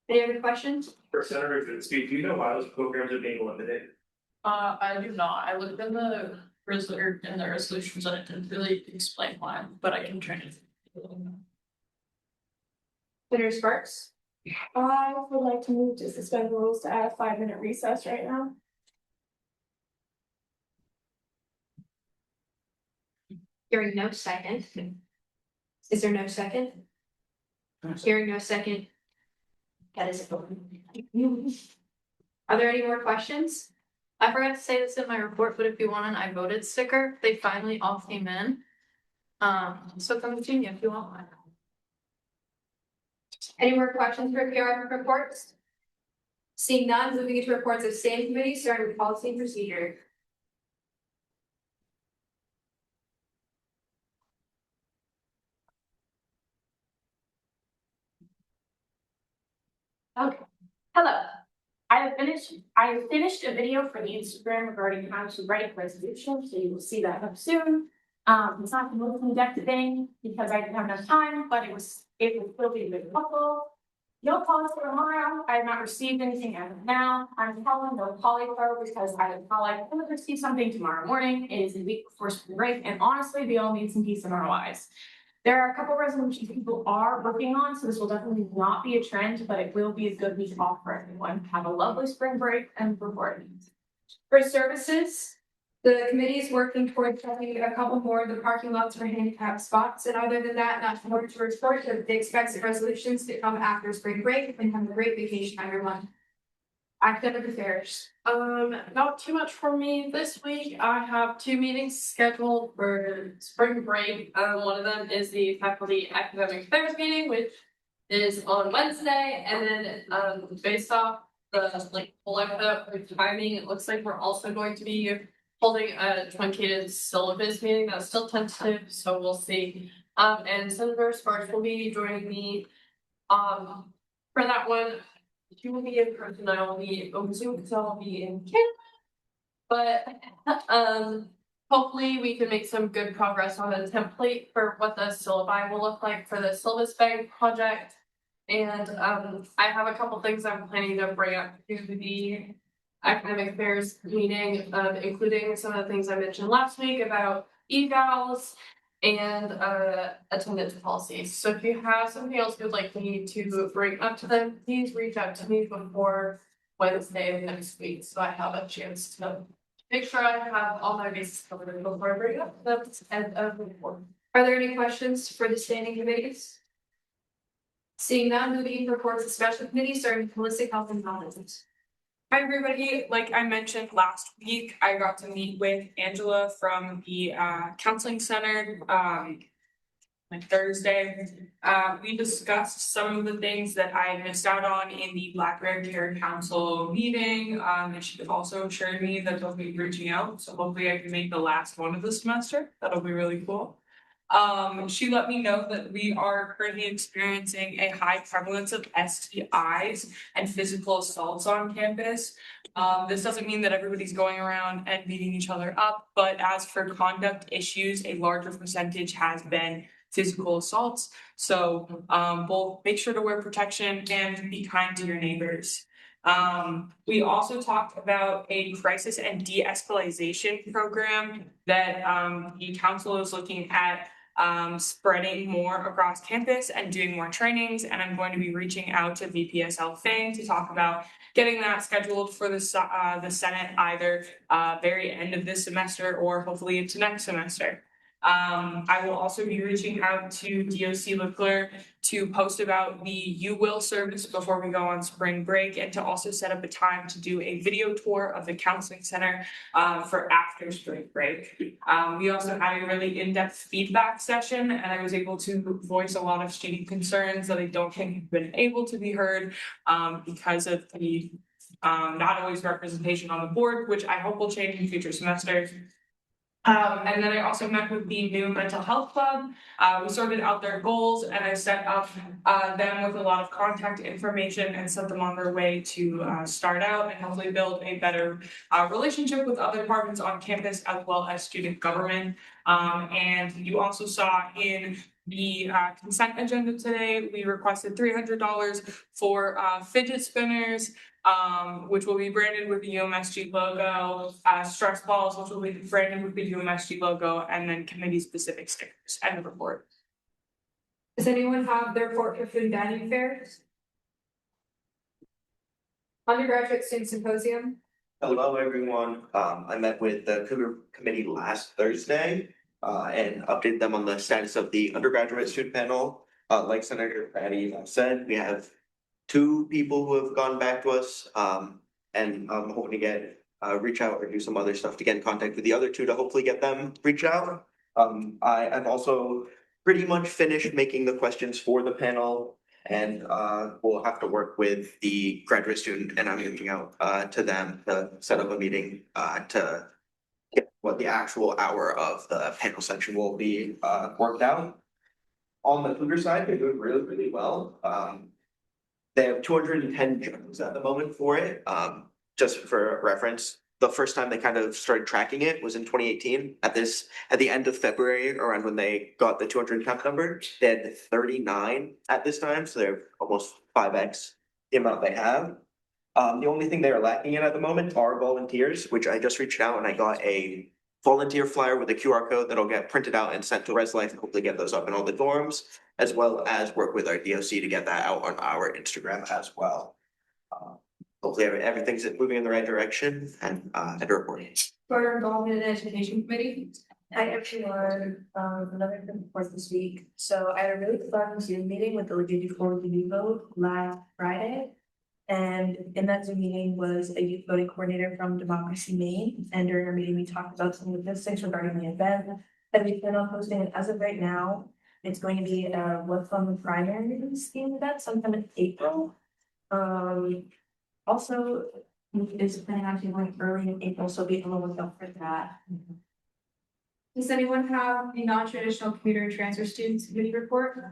S1: Any other questions?
S6: For Senator Fitzgerald, do you know why those programs are being eliminated?
S17: I do not. I looked in the resolutions and it didn't really explain why, but I can try to.
S1: Senator Sparks?
S18: I would like to move to suspend rules to add a 5-minute recess right now.
S1: Hearing no second. Is there no second? Hearing no second. That is it. Are there any more questions? I forgot to say this in my report, but if you want an I voted sticker, they finally all came in. So come to me if you want one. Any more questions for PR reports? Seeing none, moving into reports of standing committee, starting with policy and procedure.
S18: Okay, hello. I have finished a video for the Instagram regarding how to write resolutions, so you will see that up soon. It's not the most in-depth thing because I didn't have enough time, but it will still be a bit helpful. No calls for tomorrow. I have not received anything as of now. I'm calling no polypro because I will receive something tomorrow morning. It is a week before spring break, and honestly, we all need some peace in our lives. There are a couple resolutions people are working on, so this will definitely not be a trend, but it will be a good week off for everyone. Have a lovely spring break and report.
S1: For services, The committee is working towards having a couple more of the parking lots for handicap spots, and other than that, not more to report, that they expect the resolutions to come after spring break, and have a great vacation, everyone. Academic affairs.
S17: Not too much for me this week. I have 2 meetings scheduled for spring break. One of them is the faculty academic affairs meeting, which is on Wednesday, and then based off the collective timing, it looks like we're also going to be holding a truncated syllabus meeting. That's still tentative, so we'll see. And Senator Sparks will be joining me for that one. She will be in person, I will be over Zoom because I'll be in Canada. But hopefully we can make some good progress on a template for what the syllabi will look like for the syllabus bank project. And I have a couple things I'm planning to bring up to the academic affairs meeting, including some of the things I mentioned last week about evals and attendance policies. So if you have something else you'd like me to bring up to them, please reach out to me before Wednesday of next week, so I have a chance to make sure I have all my bases covered before I bring it up to them and report.
S1: Are there any questions for the standing committees? Seeing none, moving reports of special committees, starting with holistic health and wellness.
S19: Hi, everybody. Like I mentioned last week, I got to meet with Angela from the counseling center like Thursday. We discussed some of the things that I missed out on in the Black Bear Care Council meeting. And she also assured me that they'll be reaching out. So hopefully I can make the last one of the semester. That'll be really cool. She let me know that we are currently experiencing a high prevalence of STIs and physical assaults on campus. This doesn't mean that everybody's going around and beating each other up, but as for conduct issues, a larger percentage has been physical assaults. So both make sure to wear protection and be kind to your neighbors. We also talked about a crisis and de-escalation program that the council is looking at spreading more across campus and doing more trainings, and I'm going to be reaching out to VPSL Fang to talk about getting that scheduled for the Senate either very end of this semester or hopefully into next semester. I will also be reaching out to DOC Leclerc to post about the You Will service before we go on spring break, and to also set up a time to do a video tour of the counseling center for after spring break. We also had a really in-depth feedback session, and I was able to voice a lot of student concerns that I don't think have been able to be heard because of the not always representation on the board, which I hope will change in future semesters. And then I also met with the new mental health club. We sorted out their goals, and I set up them with a lot of contact information and sent them on their way to start out and hopefully build a better relationship with other departments on campus as well as student government. And you also saw in the consent agenda today, we requested $300 for fidget spinners, which will be branded with the UMSG logo, stress balls, which will be branded with the UMSG logo, and then committee specific stickers and the report.
S1: Does anyone have their report for food and dining affairs? Undergraduate Student Symposium.
S20: Hello, everyone. I met with the Cougar Committee last Thursday and updated them on the status of the undergraduate student panel. Like Senator Patty said, we have 2 people who have gone back to us, and I'm hoping to reach out or do some other stuff to get in contact with the other 2 to hopefully get them reach out. I've also pretty much finished making the questions for the panel, and we'll have to work with the graduate student, and I'm reaching out to them to set up a meeting to get what the actual hour of the panel section will be worked out. On the Cougar side, they're doing really, really well. They have 210 judges at the moment for it. Just for reference, the first time they kind of started tracking it was in 2018. At the end of February, around when they got the 210 number, they had 39 at this time, so they're almost 5x the amount they have. The only thing they are lacking in at the moment are volunteers, which I just reached out and I got a volunteer flyer with a QR code that'll get printed out and sent to Res Life and hopefully get those up in all the dorms, as well as work with our DOC to get that out on our Instagram as well. hopefully everything's moving in the right direction and at a report.
S1: For our involvement in the education committee.
S8: Hi everyone, another good report this week. So I had a really fun Zoom meeting with the Legion for the vote last Friday. And in that Zoom meeting was a youth voting coordinator from Democracy Maine. And during our meeting, we talked about some of the things regarding the event that we plan on hosting. And as of right now, it's going to be what's on the primaries theme event sometime in April. Also is planning on doing early in April, so be on the lookout for that.
S1: Does anyone have a non-traditional commuter and transfer students committee report?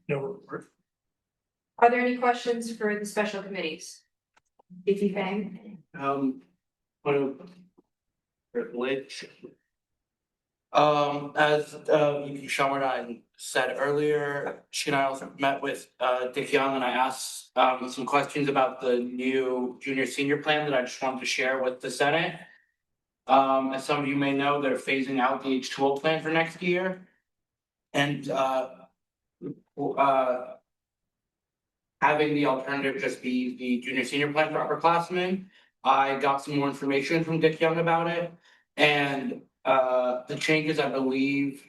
S14: No report.
S1: Are there any questions for the special committees? Vicky Fang.
S7: What a privilege. As VP Shelmerdine said earlier, she and I also met with Dick Young, and I asked some questions about the new junior senior plan that I just wanted to share with the Senate. As some of you may know, they're phasing out the H2O plan for next year. And having the alternative just be the junior senior plan for upperclassmen. I got some more information from Dick Young about it. And the changes, I believe,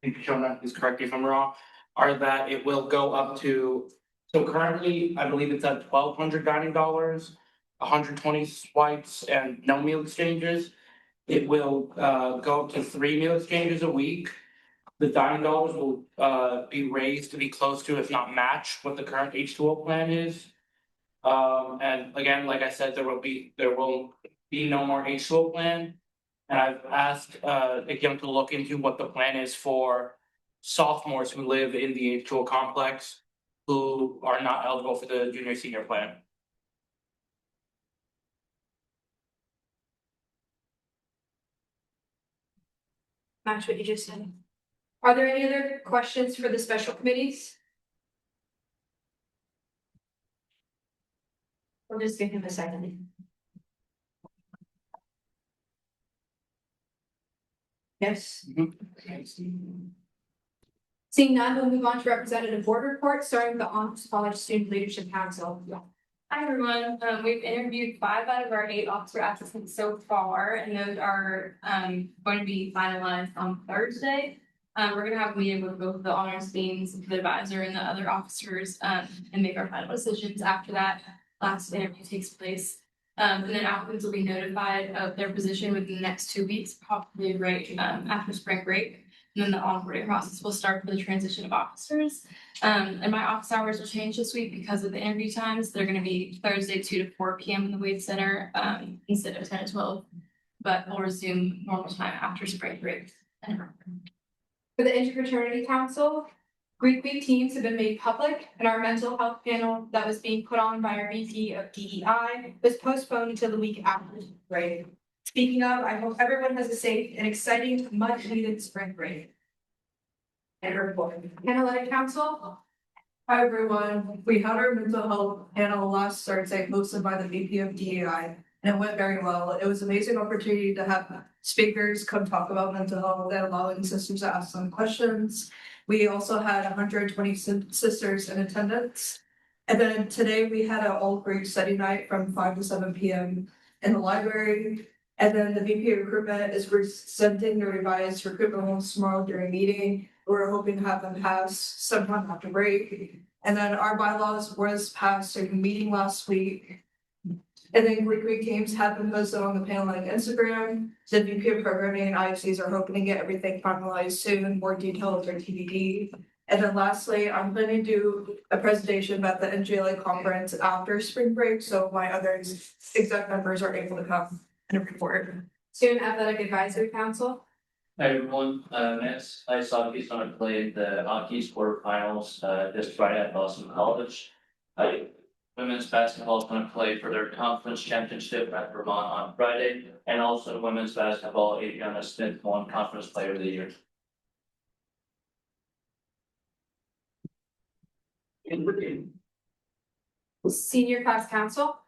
S7: please correct me if I'm wrong, are that it will go up to, so currently, I believe it's at $1,200 dining dollars, 120 swipes and no meal exchanges. It will go up to 3 meal exchanges a week. The dining dollars will be raised to be close to, if not match, what the current H2O plan is. And again, like I said, there will be no more H2O plan. And I've asked Nick Young to look into what the plan is for sophomores who live in the H2O complex who are not eligible for the junior senior plan.
S1: Match what you just said. Are there any other questions for the special committees? We'll just give him a second. Yes. Seeing none, we'll move on to representative board report, starting with the Honors College Student Leadership Council.
S17: Hi, everyone. We've interviewed 5 out of our 8 officer applicants so far, and those are going to be finalized on Thursday. We're gonna have a meeting with both the honors deans, the advisor, and the other officers, and make our final decisions after that last interview takes place. And then applicants will be notified of their position within the next 2 weeks, probably right after spring break. And then the onboarding process will start for the transition of officers. And my office hours will change this week because of the interview times. They're gonna be Thursday 2 to 4 p.m. in the Wade Center, instead of 10 to 12. But we'll resume normal time after spring break.
S1: For the Interfraternity Council, Greek Week teams have been made public, and our mental health panel that was being put on by our VP of DEI was postponed until the week after spring break. Speaking of, I hope everyone has a safe and exciting, much needed spring break. And report. Analytic Council.
S21: Hi, everyone. We had our mental health panel last Thursday hosted by the VP of DEI, and it went very well. It was an amazing opportunity to have speakers come talk about mental health and allowing sisters to ask some questions. We also had 120 sisters in attendance. And then today we had an all grade study night from 5 to 7 p.m. in the library. And then the VP of recruitment is presenting the revised recruitment rules tomorrow during meeting. We're hoping to have them passed sometime after break. And then our bylaws was passed during the meeting last week. And then Greek Week games have been posted on the panel and Instagram. The VP of programming and IFCs are hoping to get everything finalized soon, more details are TBD. And then lastly, I'm planning to do a presentation about the NGLA conference after spring break, so my other exec members are able to come and report.
S1: Student Athletic Advisory Council.
S15: Hi everyone, next ice hockey is gonna play the Hockey's quarterfinals this Friday at Boston College. Women's basketball is gonna play for their conference championship at Vermont on Friday, and also women's basketball, Adriana Smith won Conference Player of the Year.
S1: Senior Class Council.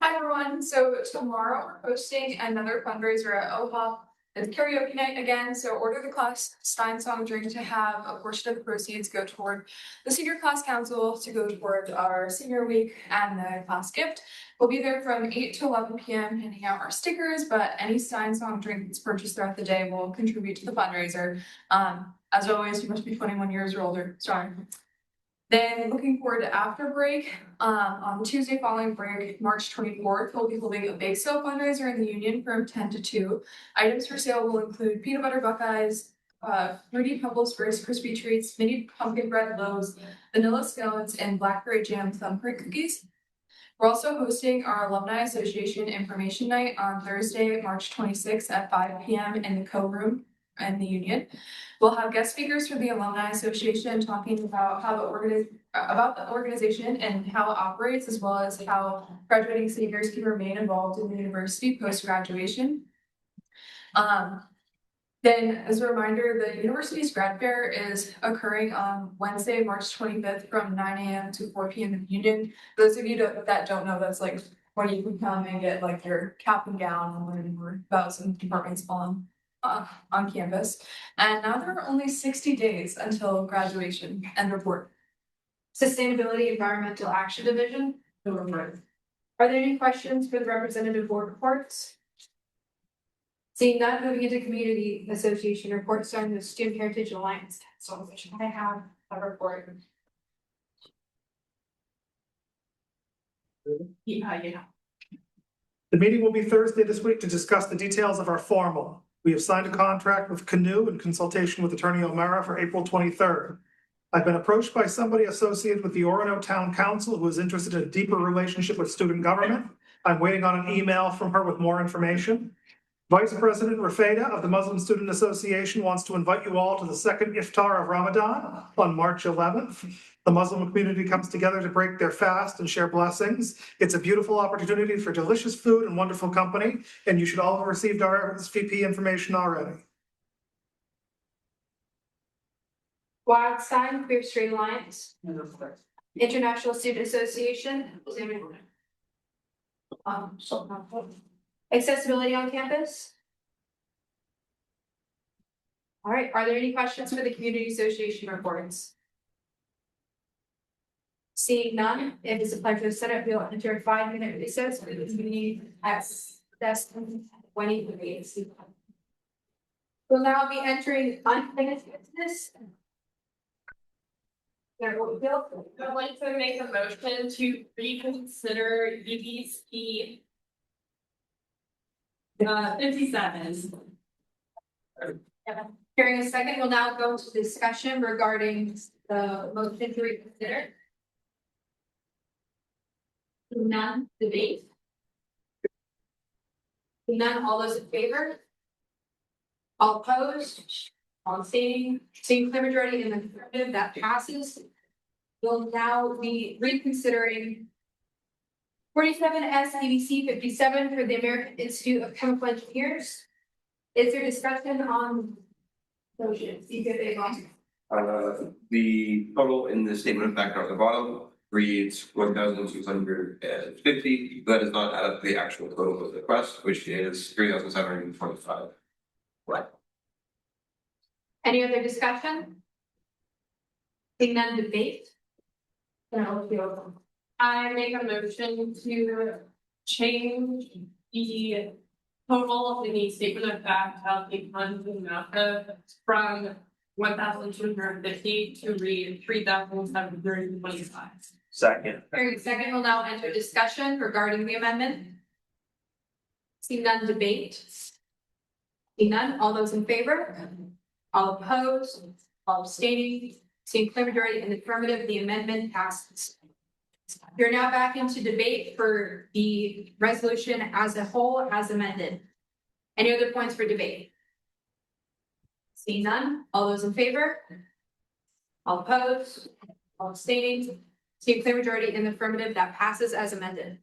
S19: Hi everyone, so tomorrow we're hosting another fundraiser at OHOP. It's karaoke night again, so order the class Stein Song drink to have a portion of the proceeds go toward the senior class council to go toward our senior week and the class gift. We'll be there from 8 to 11 p.m. handing out our stickers, but any Stein Song drink that's purchased throughout the day will contribute to the fundraiser. As always, you must be 21 years or older. Sorry. Then looking forward to after break, on Tuesday following break, March 24th, we'll be holding a bake sale fundraiser in the Union from 10 to 2. Items for sale will include peanut butter buckeyes, fruity pebbles for Rice Krispie treats, mini pumpkin bread loaves, vanilla scones, and blackberry jam thumbprint cookies. We're also hosting our Alumni Association Information Night on Thursday, March 26th at 5 p.m. in the co-room in the Union. We'll have guest speakers from the Alumni Association talking about how about the organization and how it operates, as well as how graduating seniors can remain involved in the university post-graduation. Then, as a reminder, the university's grad fair is occurring on Wednesday, March 25th from 9 a.m. to 4 p.m. in Union. Those of you that don't know, that's like when you can come and get like your cap and gown and learn more about some departments on campus. And now there are only 60 days until graduation and report.
S1: Sustainability Environmental Action Division. Are there any questions for the representative board reports? Seeing none, moving into community association reports, starting with Student Heritage Alliance. So I have a report.
S14: The meeting will be Thursday this week to discuss the details of our formal. We have signed a contract with Canoe in consultation with Attorney O'Mara for April 23rd. I've been approached by somebody associated with the Orono Town Council who is interested in a deeper relationship with student government. I'm waiting on an email from her with more information. Vice President Rafeda of the Muslim Student Association wants to invite you all to the second iftar of Ramadan on March 11th. The Muslim community comes together to break their fast and share blessings. It's a beautiful opportunity for delicious food and wonderful company, and you should all have received our SVP information already.
S1: Wildstein Queer Street Alliance. International Student Association. Accessibility on campus. All right, are there any questions for the community association reports? Seeing none, it is a pleasure to set up the enter a 5-minute recess for this meeting at 23. We'll now be entering unfinished business.
S17: I'd like to make a motion to reconsider UBC 57.
S1: Hearing a second, we'll now go to discussion regarding the motion to reconsider. None, debate. None, all those in favor? All opposed? All abstaining? Same clear majority in the affirmative, that passes. We'll now be reconsidering 47S EBC 57 for the American Institute of Chemical Engineers. Is there discussion on motion?
S5: The total in the statement of fact at the bottom reads 1,650. That does not add up to the actual total of the request, which is 3,725.
S1: Right. Any other discussion? Seeing none, debate.
S17: I make a motion to change the total in the statement of fact of the funds and NAFTA from 1,250 to read 3,725.
S20: Second.
S1: Hearing second, we'll now enter discussion regarding the amendment. Seeing none, debate. Seeing none, all those in favor? All opposed? All abstaining? Seeing clear majority in the affirmative, the amendment passes. You're now back into debate for the resolution as a whole as amended. Any other points for debate? Seeing none, all those in favor? All opposed? All abstaining? Seeing clear majority in the affirmative, that passes as amended.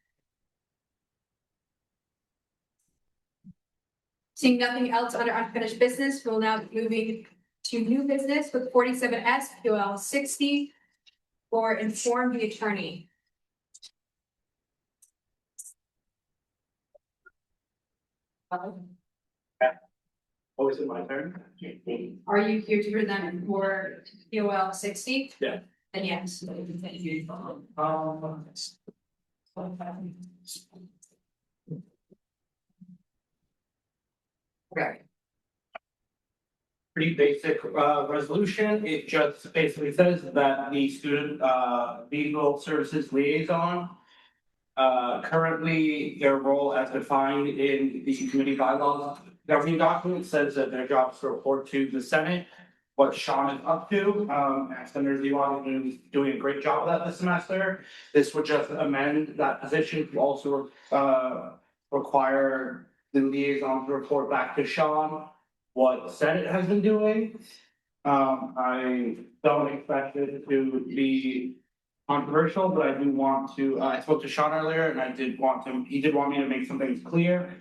S1: Seeing nothing else under unfinished business, we'll now be moving to new business with 47S POL 60 for inform the attorney.
S7: Oh, is it my turn?
S1: Are you here to present for POL 60?
S7: Yeah.
S1: Then yes. Okay.
S7: Pretty basic resolution. It just basically says that the student legal services liaison. Currently, their role as defined in the committee bylaws governing document says that their job is to report to the Senate. What Sean is up to, and Senator Ziwan is doing a great job of that this semester. This would just amend that position to also require the liaison to report back to Sean what the Senate has been doing. I don't expect it to be controversial, but I do want to, I spoke to Sean earlier and he did want me to make some things clear.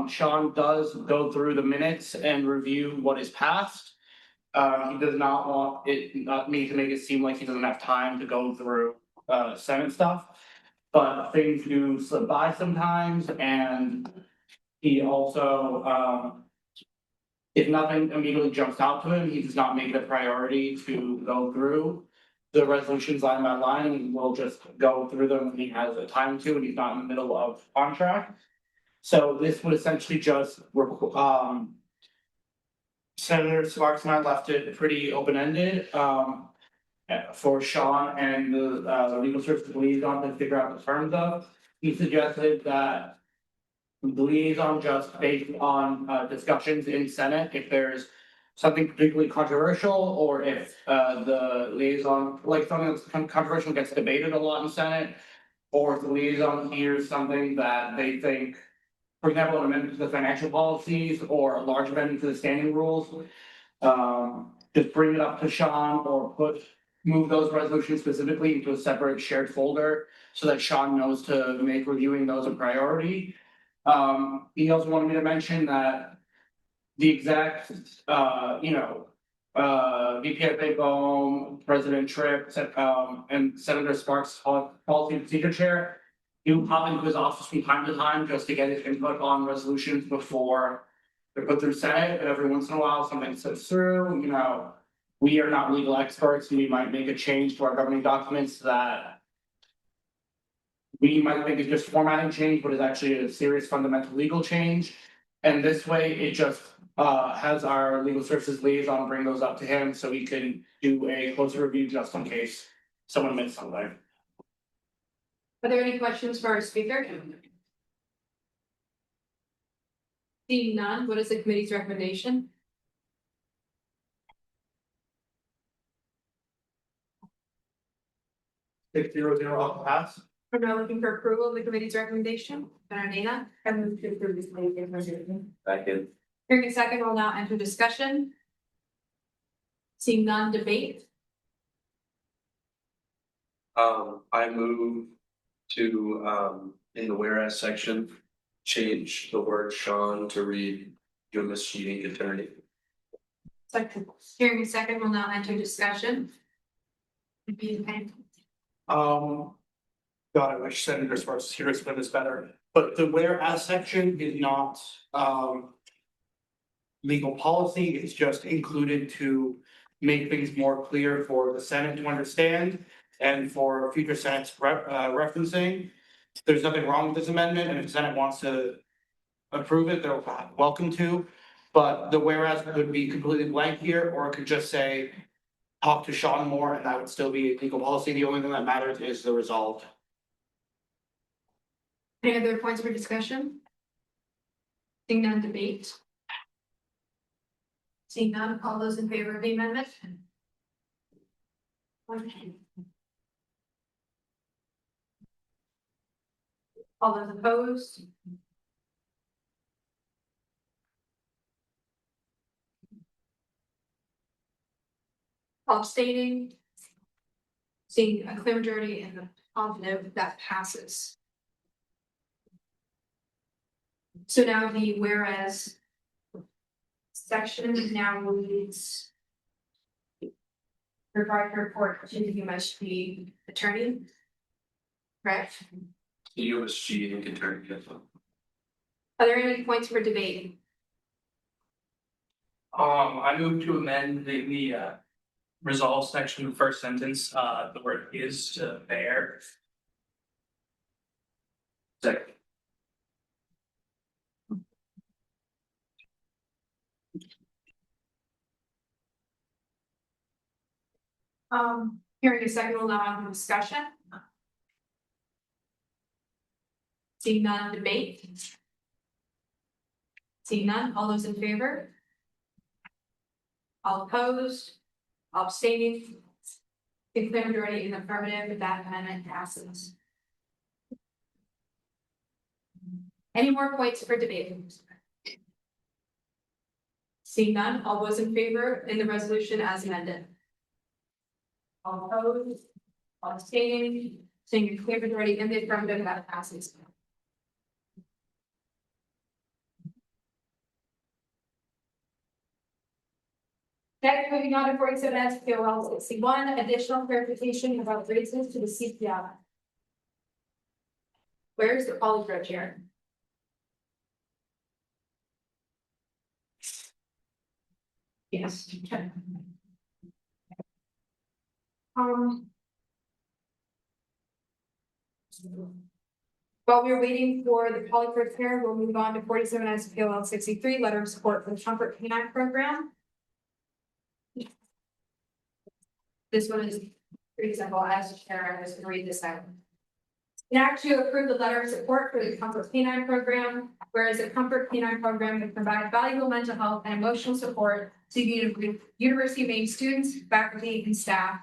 S7: Sean does go through the minutes and review what is passed. He does not want me to make it seem like he doesn't have time to go through Senate stuff. But things do slip by sometimes, and he also if nothing immediately jumps out to him, he does not make it a priority to go through the resolutions line by line, and we'll just go through them when he has the time to, and he's not in the middle of contract. So this would essentially just Senator Sparks and I left it pretty open-ended, for Sean and the legal services liaison to figure out the terms of. He suggested that the liaison just based on discussions in Senate, if there's something particularly controversial, or if the liaison, like something that's controversial gets debated a lot in Senate, or if the liaison hears something that they think, for example, an amendment to the financial policies or a large amendment to the standing rules, just bring it up to Sean or move those resolutions specifically into a separate shared folder so that Sean knows to make reviewing those a priority. He also wanted me to mention that the exact, VPFA Bohm, President Tripp, and Senator Sparks, policy and procedure chair, he will pop into his office from time to time just to get his input on resolutions before they're put through Senate, and every once in a while, something slips through, we are not legal experts, and we might make a change to our governing documents that we might think is just formatting change, but is actually a serious fundamental legal change. And this way, it just has our legal services liaison bring those up to him so he can do a closer review just in case someone missed something.
S1: Are there any questions for our speaker? Seeing none, what is the committee's recommendation?
S7: 6-0 off the pass.
S1: We're now looking for approval of the committee's recommendation. Nina?
S18: I move to approve this resolution.
S3: Second.
S1: Hearing a second, we'll now enter discussion. Seeing none, debate.
S10: I move to, in the whereas section, change the word Sean to read UMSG attorney.
S1: Second. Hearing a second, we'll now enter discussion.
S7: God, I wish Senator Sparks was here to explain this better, but the whereas section is not legal policy, it's just included to make things more clear for the Senate to understand and for future Senate's referencing. There's nothing wrong with this amendment, and if the Senate wants to approve it, they're welcome to. But the whereas could be completely blank here, or it could just say, talk to Sean more, and that would still be legal policy. The only thing that matters is the result.
S1: Any other points for discussion? Seeing none, debate. Seeing none, all those in favor of the amendment? Okay. All those opposed? Abstaining? Seeing a clear majority in the positive, that passes. So now the whereas section now reads required to report to the UMSG attorney. Correct?
S10: The UMSG attorney.
S1: Are there any points for debate?
S16: I move to amend the resolve section, the first sentence, the word is to bear. Second.
S1: Hearing a second, we'll now have a discussion. Seeing none, debate. Seeing none, all those in favor? All opposed? All abstaining? Declare majority in the affirmative, that amendment passes. Any more points for debate? Seeing none, all those in favor in the resolution as amended? All opposed? All abstaining? Seeing a clear majority in the affirmative, that passes. Next, moving on to 47 SPOL 61, additional clarification about raises to the CPI. Where's the polygraph here? Yes. Okay. While we're waiting for the polygraph here, we'll move on to 47 SPOL 63, letter of support for the Comfort Canine Program. This one is pretty simple. As chair, I was going to read this out. An act to approve the letter of support for the Comfort Canine Program, whereas the Comfort Canine Program would provide valuable mental health and emotional support to University of Maine students, faculty, and staff.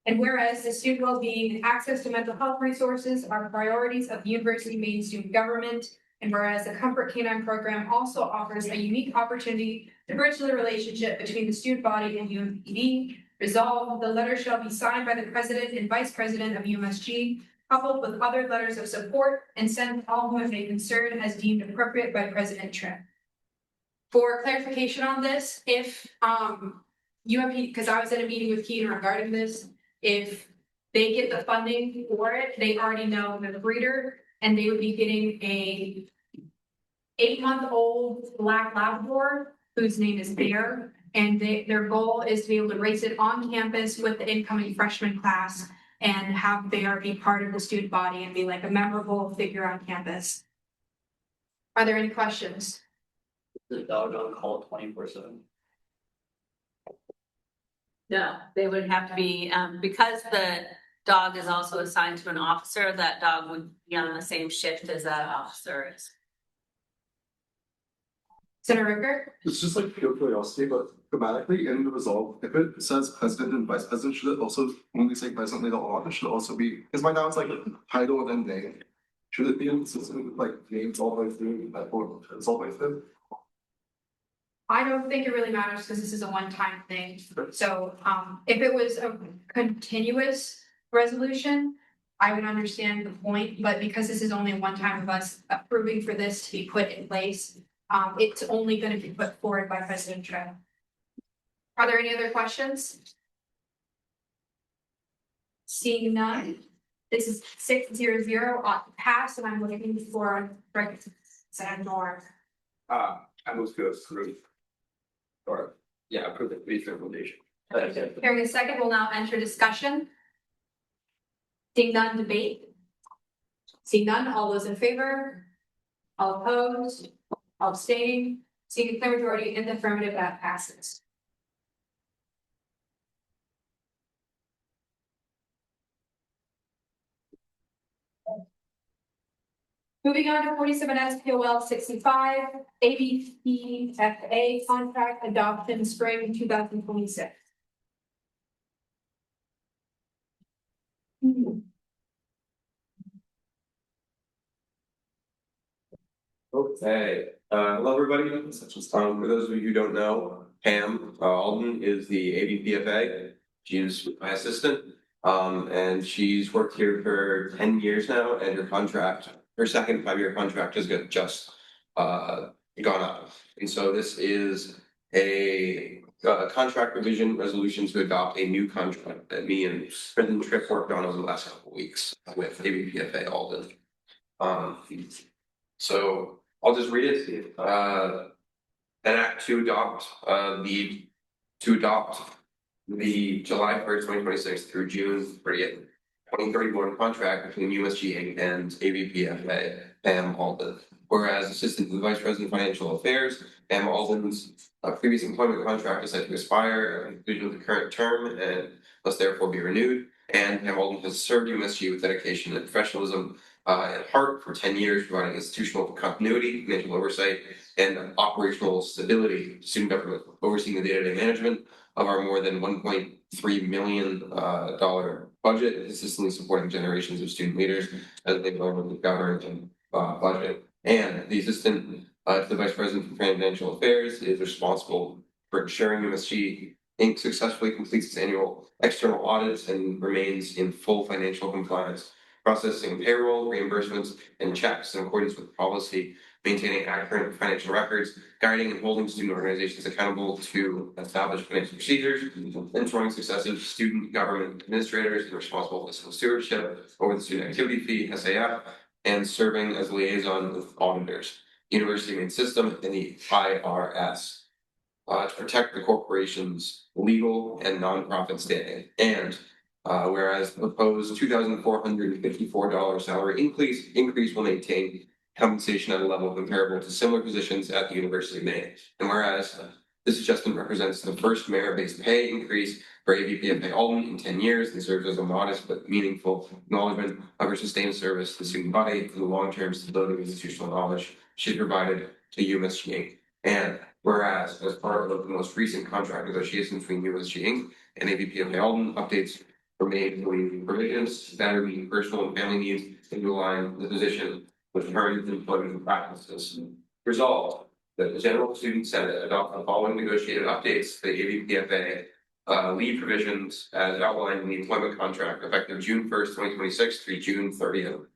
S1: And whereas the student well-being and access to mental health resources are priorities of the University of Maine student government, and whereas the Comfort Canine Program also offers a unique opportunity to bridge the relationship between the student body and UMPD, resolved, the letter shall be signed by the president and vice president of UMSG, coupled with other letters of support, and sent to all who have been concerned as deemed appropriate by President Trump. For clarification on this, if UMP, because I was at a meeting with Keaton regarding this, if they get the funding for it, they already know the breeder, and they would be getting a 8-month-old black Labrador whose name is Bear, and their goal is to be able to race it on campus with the incoming freshman class and have Bear be part of the student body and be like a memorable figure on campus. Are there any questions?
S15: The dog on call 24/7.
S11: No, they would have to be, because the dog is also assigned to an officer, that dog would be on the same shift as that officer is.
S1: Senator Ricker?
S2: It's just like pure curiosity, but grammatically in the resolve, if it says president and vice president, should it also only say president later on? It should also be, because right now it's like title and then name. Should it be consistent with like names all the way through, like, or it's all the way through?
S1: I don't think it really matters because this is a one-time thing. So if it was a continuous resolution, I would understand the point, but because this is only one time of us approving for this to be put in place, it's only going to be put forward by President Trump. Are there any other questions? Seeing none, this is 600 pass, and I'm looking for Senator Moore.
S3: I move to approve. Or, yeah, approve the police recommendation.
S1: Hearing a second, we'll now enter discussion. Seeing none, debate. Seeing none, all those in favor? All opposed? All abstaining? Seeing a clear majority in the affirmative, that passes. Moving on to 47 SPOL 65, ABPFA contract adoption spring 2026.
S5: Okay, hello everybody. For those of you who don't know, Pam Alden is the ABPFA. She's my assistant, and she's worked here for 10 years now, and her second 5-year contract has just gone up. And so this is a contract revision resolution to adopt a new contract that me and President Tripp worked on over the last couple of weeks with ABPFA Alden. So I'll just read it. An act to adopt the July 1st, 2026 through June 30th, 2031 contract between UMSG Inc. and ABPFA Pam Alden. Whereas Assistant to the Vice President of Financial Affairs, Pam Alden's previous employment contract is set to expire at the conclusion of the current term and must therefore be renewed. And Pam Alden has served UMSG with dedication and professionalism at heart for 10 years, providing institutional continuity, financial oversight, and operational stability to student government, overseeing the day-to-day management of our more than $1.3 million budget, consistently supporting generations of student leaders as they learn the government budget. And the assistant to the vice president for financial affairs is responsible for ensuring UMSG Inc. successfully completes its annual external audits and remains in full financial compliance, processing payroll, reimbursements, and checks in accordance with policy, maintaining accurate financial records, guiding and holding student organizations accountable to established financial procedures, ensuring successive student government administrators and responsible for fiscal stewardship over the student activity fee, SAF, and serving as liaison with auditors, University Maine System, and the IRS. To protect the corporation's legal and nonprofit standing. And whereas the proposed $2,454 salary increase will maintain compensation at a level comparable to similar positions at the University of Maine. And whereas this adjustment represents the first merit-based pay increase for ABPFA Alden in 10 years and serves as a modest but meaningful acknowledgement of her sustained service to the student body for the long-term stability of institutional knowledge she provided to UMSG Inc. And whereas, as part of the most recent contract negotiations between UMSG Inc. and ABPFA Alden, updates were made to leave provisions to better meet personal and family needs and to align the position with current employment practices. Resolved that the General Student Senate adopt the following negotiated updates to the ABPFA leave provisions as outlined in the employment contract effective June 1st, 2026 through June 30th.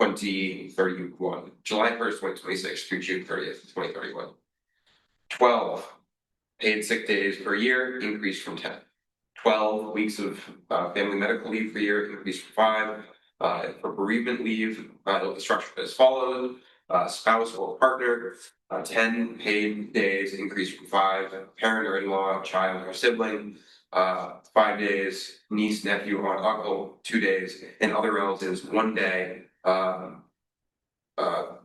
S5: 2031, July 1st, 2026 through June 30th, 2031. 12 paid sick days per year increased from 10. 12 weeks of family medical leave per year increased from 5. For bereavement leave, the structure as follows: spouse or partner, 10 paid days increased from 5. Parent or in-law, child or sibling, 5 days. Niece, nephew, aunt, uncle, 2 days, and other relatives, 1 day.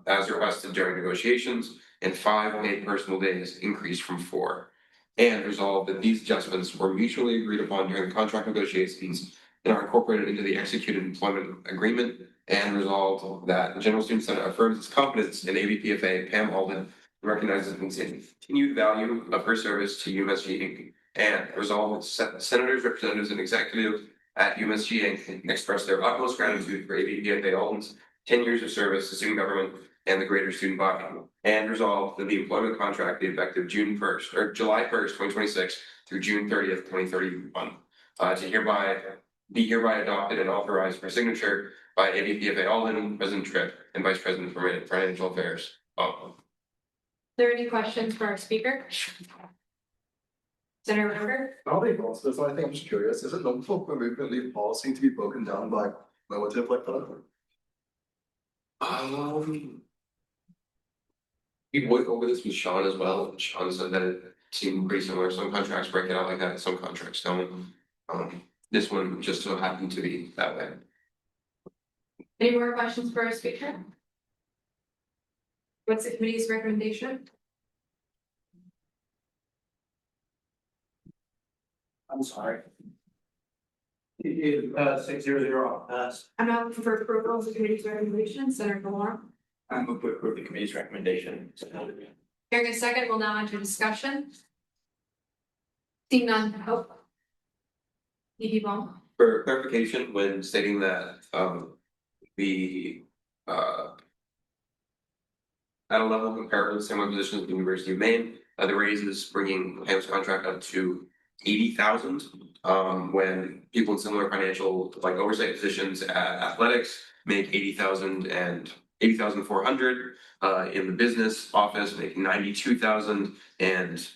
S5: As requested during negotiations, and 5 paid personal days increased from 4. And resolved that these adjustments were mutually agreed upon during the contract negotiations and are incorporated into the executed employment agreement. And resolved that the General Student Senate affirms its confidence in ABPFA Pam Alden and recognizes the continued value of her service to UMSG Inc. And resolved that senators, representatives, and executives at UMSG Inc. express their utmost gratitude for ABPFA Alden's 10 years of service to student government and the greater student body. And resolved that the employment contract be effective June 1st or July 1st, 2026 through June 30th, 2031. To be hereby adopted and authorized for signature by ABPFA Alden, President Tripp, and Vice President for Financial Affairs.
S1: Are there any questions for our speaker? Senator River?
S2: I'll be honest, that's why I think I'm just curious. Is it normal for bereavement leave policy to be broken down by relative like that?
S5: We went over this with Sean as well, and Sean said that it seemed pretty similar. Some contracts break it out like that, some contracts don't. This one just so happened to be that way.
S1: Any more questions for our speaker? What's the committee's recommendation?
S7: I'm sorry. 600 pass.
S1: I'm out for approval of the committee's recommendation. Senator Gallow.
S3: I move to approve the committee's recommendation.
S1: Hearing a second, we'll now enter discussion. Seeing none, hope. E.D. Ball.
S5: For clarification, when stating that the at a level comparable to similar positions at the University of Maine, the raise is bringing Pam's contract up to 80,000. When people in similar financial like oversight positions at athletics make 80,000 and 80,400. In the business office make 92,000, and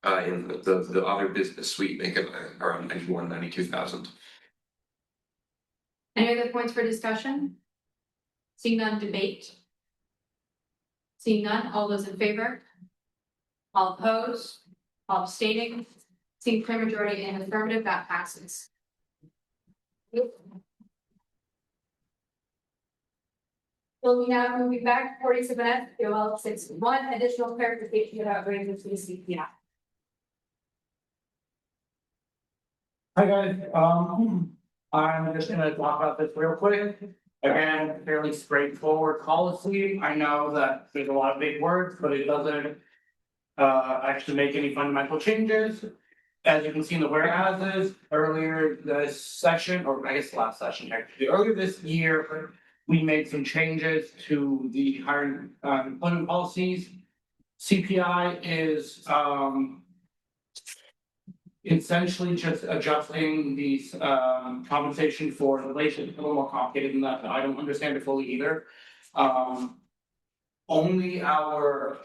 S5: in the other business suite make it around 92,000.
S1: Any other points for discussion? Seeing none, debate. Seeing none, all those in favor? All opposed? All abstaining? Seeing clear majority in the affirmative, that passes. So we now moving back to 47F, UL 61, additional clarification about ranges to the CPI.
S7: Hi guys, I'm just gonna talk about this real quick. Again, fairly straightforward policy. I know that there's a lot of big words, but it doesn't actually make any fundamental changes. As you can see in the whereases, earlier this session, or I guess last session actually, earlier this year, we made some changes to the hiring employment policies. CPI is essentially just adjusting these compensation for inflation. It's a little more complicated than that, but I don't understand it fully either. Only our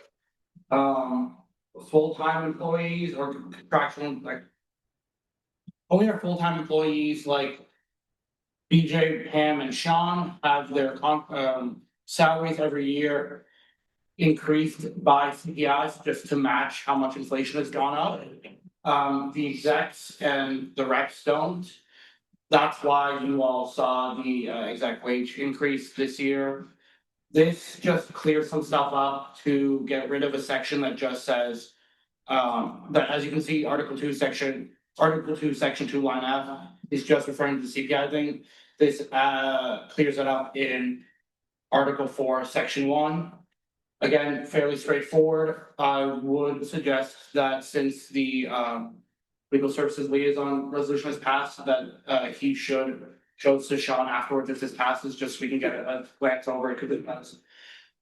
S7: full-time employees or contractual, like only our full-time employees like BJ, Pam, and Sean have their salaries every year increased by CPI just to match how much inflation has gone up. The execs and the reps don't. That's why you all saw the exec wage increase this year. This just clears some stuff up to get rid of a section that just says that, as you can see, Article 2, Section 2, line F is just referring to the CPI thing. This clears it up in Article 4, Section 1. Again, fairly straightforward. I would suggest that since the legal services liaison resolution has passed, that he should show this to Sean afterwards if this passes, just so we can get a glance over it, because it does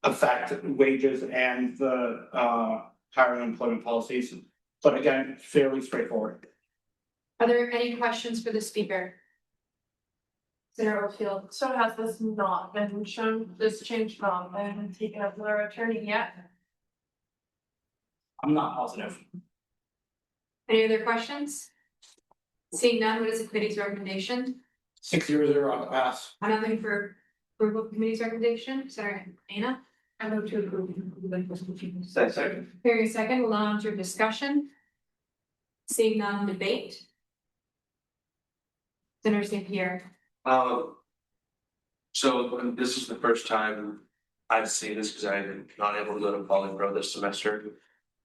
S7: affect wages and the hiring and employment policies. But again, fairly straightforward.
S1: Are there any questions for the speaker? Senator Oldfield.
S17: So has this not been shown, this change not been taken up with our attorney yet?
S7: I'm not positive.
S1: Any other questions? Seeing none, what is the committee's recommendation?
S7: 6-0 on the pass.
S1: I'm nothing for approval of committee's recommendation. Senator Dana.
S4: I move to approve.
S3: Second.
S1: Hearing a second, we'll now enter discussion. Seeing none, debate. Senator St. Pierre.
S10: So this is the first time I've seen this because I'm not able to go to Polypro this semester.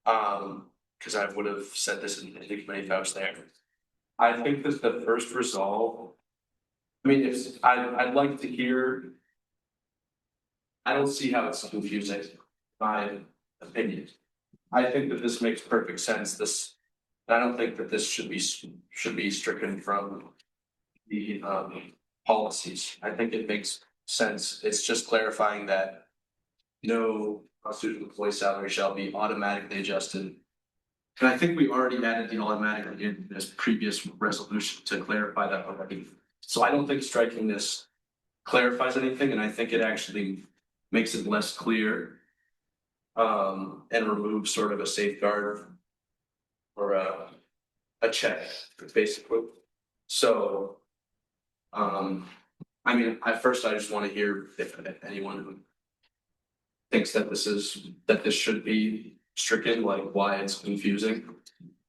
S10: Because I would have said this in the committee if I was there. I think this is the first resolve. I mean, I'd like to hear. I don't see how it's confusing, my opinion. I think that this makes perfect sense. I don't think that this should be stricken from the policies. I think it makes sense. It's just clarifying that no constitutional employee salary shall be automatically adjusted. And I think we already added the automatically in this previous resolution to clarify that already. So I don't think striking this clarifies anything, and I think it actually makes it less clear. And removes sort of a safeguard or a check, basically. So I mean, I just want to hear if anyone thinks that this should be stricken, like why it's confusing.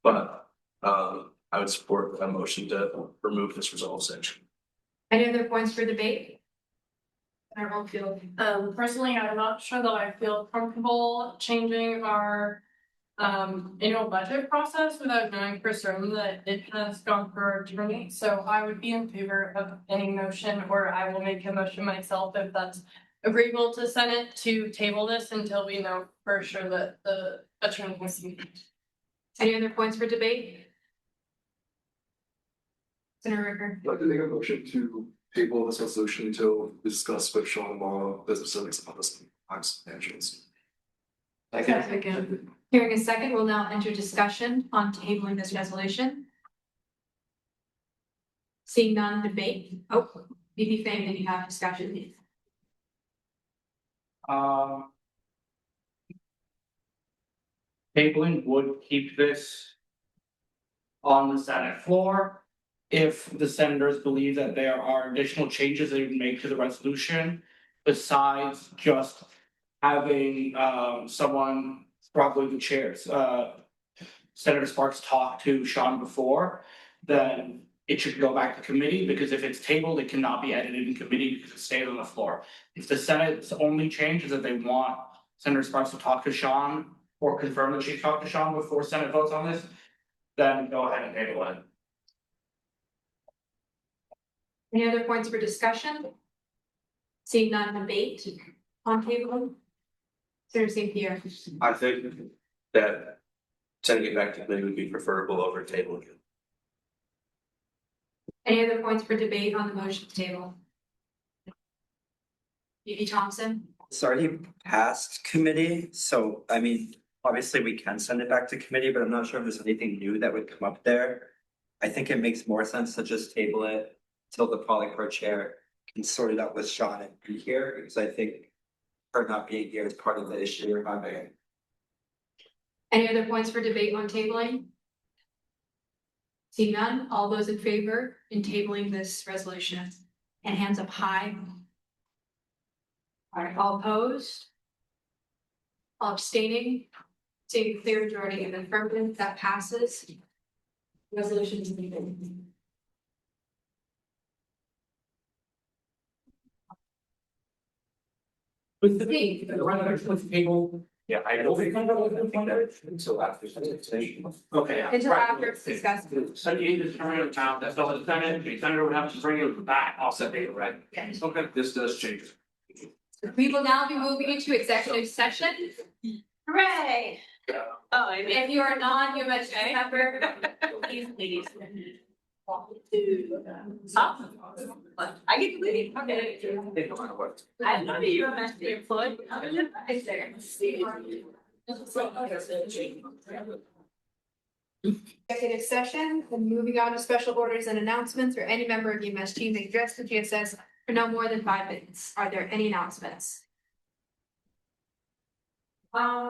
S10: But I would support a motion to remove this resolve section.
S1: Any other points for debate? Senator Oldfield.
S17: Personally, I'm not sure that I feel comfortable changing our annual budget process without knowing for certain that it has gone for our attorney. So I would be in favor of any motion, or I will make a motion myself if that's agreeable to Senate to table this until we know for sure that the attorney has seen it.
S1: Any other points for debate? Senator Ricker.
S2: I'd like to make a motion to table this resolution until we discuss with Sean Law the specifics of this actions.
S1: Second. Hearing a second, we'll now enter discussion on tabling this resolution. Seeing none, debate. Oh, VP Fang, did you have discussion?
S7: Tabling would keep this on the Senate floor. If the senators believe that there are additional changes they would make to the resolution, besides just having someone probably the chairs, Senator Sparks talked to Sean before, then it should go back to committee, because if it's tabled, it cannot be edited in committee because it stayed on the floor. If the Senate's only change is that they want Senator Sparks to talk to Sean or confirm that she talked to Sean before Senate votes on this, then go ahead and table it.
S1: Any other points for discussion? Seeing none, debate on table. Senator St. Pierre.
S10: I think that sending it back to committee would be preferable over tabling it.
S1: Any other points for debate on the motion table? E.B. Thompson.
S12: It's already passed committee, so I mean, obviously we can send it back to committee, but I'm not sure if there's anything new that would come up there. I think it makes more sense to just table it till the poly pro chair can sort it out with Sean and be here, because I think her not being here is part of the issue we're having.
S1: Any other points for debate on tabling? See none, all those in favor in tabling this resolution and hands up high. All right, all opposed? All abstaining? Seeing clear majority of affirmative, that passes. Resolution is legal.
S7: With the table.
S10: Yeah, I don't think that until after.
S7: Okay.
S1: Until after it's discussed.
S7: So you need to turn it around, that's all the Senate, the Senator would have to bring it back, I'll set it, right?
S1: Yes.
S7: Okay, this does change.
S1: We will now be moving into executive session.
S11: Hooray! Oh, I mean,
S1: If you are non-UMSG member,
S11: please, please. I get to leave. Okay. I know that you must be employed. Is there?
S1: executive session, and moving on to special orders and announcements, or any member of UMSG may address the GSS for no more than 5 minutes. Are there any announcements?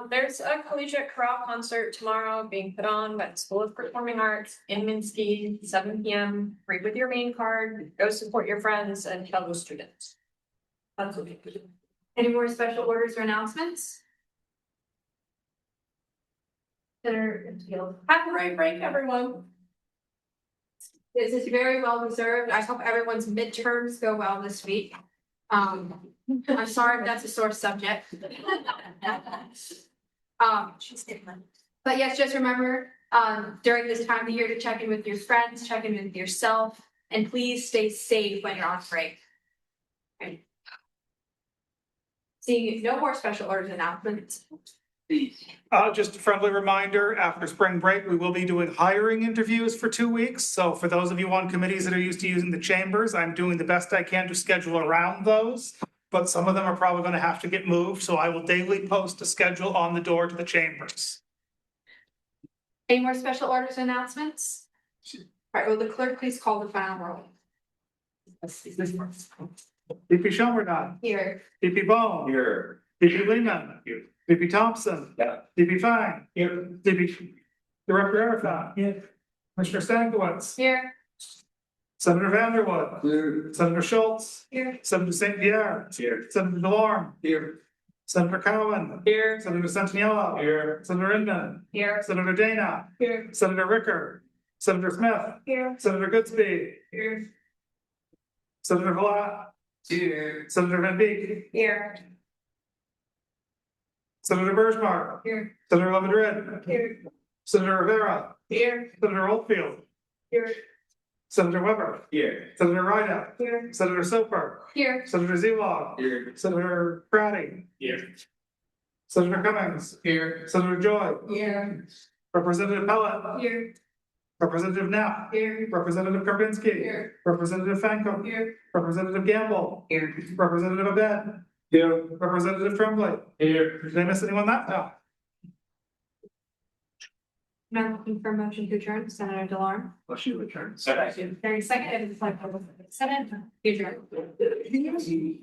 S19: There's a collegiate chorale concert tomorrow being put on by the School of Performing Arts in Minsky, 7 p.m. Read with your Maine card, go support your friends and fellow students. That's what we do.
S1: Any more special orders or announcements? Senator Field.
S4: Have a great break, everyone.
S1: This is very well deserved. I hope everyone's midterms go well this week. I'm sorry if that's a sore subject. But yes, just remember, during this time of the year to check in with your friends, check in with yourself, and please stay safe when you're on break. Okay. Seeing no more special orders announcements.
S14: Just a friendly reminder, after spring break, we will be doing hiring interviews for 2 weeks. So for those of you on committees that are used to using the chambers, I'm doing the best I can to schedule around those. But some of them are probably going to have to get moved, so I will daily post a schedule on the door to the chambers.
S1: Any more special orders announcements? All right, will the clerk please call the final roll?
S14: VP Shelmerdine.
S1: Here.
S14: VP Bone.
S7: Here.
S14: VP Lehman. Here. VP Thompson.
S7: Yeah.
S14: VP Fine. Here. VP Director Erica. Here. Commissioner Stankiewicz.
S1: Here.
S14: Senator Vanderwood. Here. Senator Schultz.
S1: Here.
S14: Senator St. Pierre.
S7: Here.
S14: Senator DeLorme.
S7: Here.
S14: Senator Cowan.
S19: Here.
S14: Senator Centinela.
S7: Here.
S14: Senator Inman.
S1: Here.
S14: Senator Dana.
S1: Here.
S14: Senator Ricker. Senator Smith.
S1: Here.
S14: Senator Goodspeed.
S1: Here.
S14: Senator Vlad.
S1: Here.
S14: Senator Van Beek.
S1: Here.
S14: Senator Bergmar.
S1: Here.
S14: Senator Levidred.
S1: Here.
S14: Senator Rivera.
S1: Here.
S14: Senator Oldfield.
S1: Here.
S14: Senator Weber.
S7: Here.
S14: Senator Rydell.
S1: Here.
S14: Senator Soper.
S1: Here.
S14: Senator Zewald.
S7: Here.
S14: Senator Pratty.
S7: Here.
S14: Senator Cummings.
S7: Here.
S14: Senator Joy.
S1: Here.
S14: Representative Pellet.
S1: Here.
S14: Representative Knapp.
S1: Here.
S14: Representative Karpinski.
S1: Here.
S14: Representative Fanko.
S1: Here.
S14: Representative Gamble.
S1: Here.
S14: Representative Abed.
S7: Here.
S14: Representative Tremblay.
S7: Here.
S14: Did I miss anyone that? No.
S1: Now looking for a motion to adjourn, Senator DeLorme.
S7: Motion to adjourn.
S1: Very second, Senate, adjourn.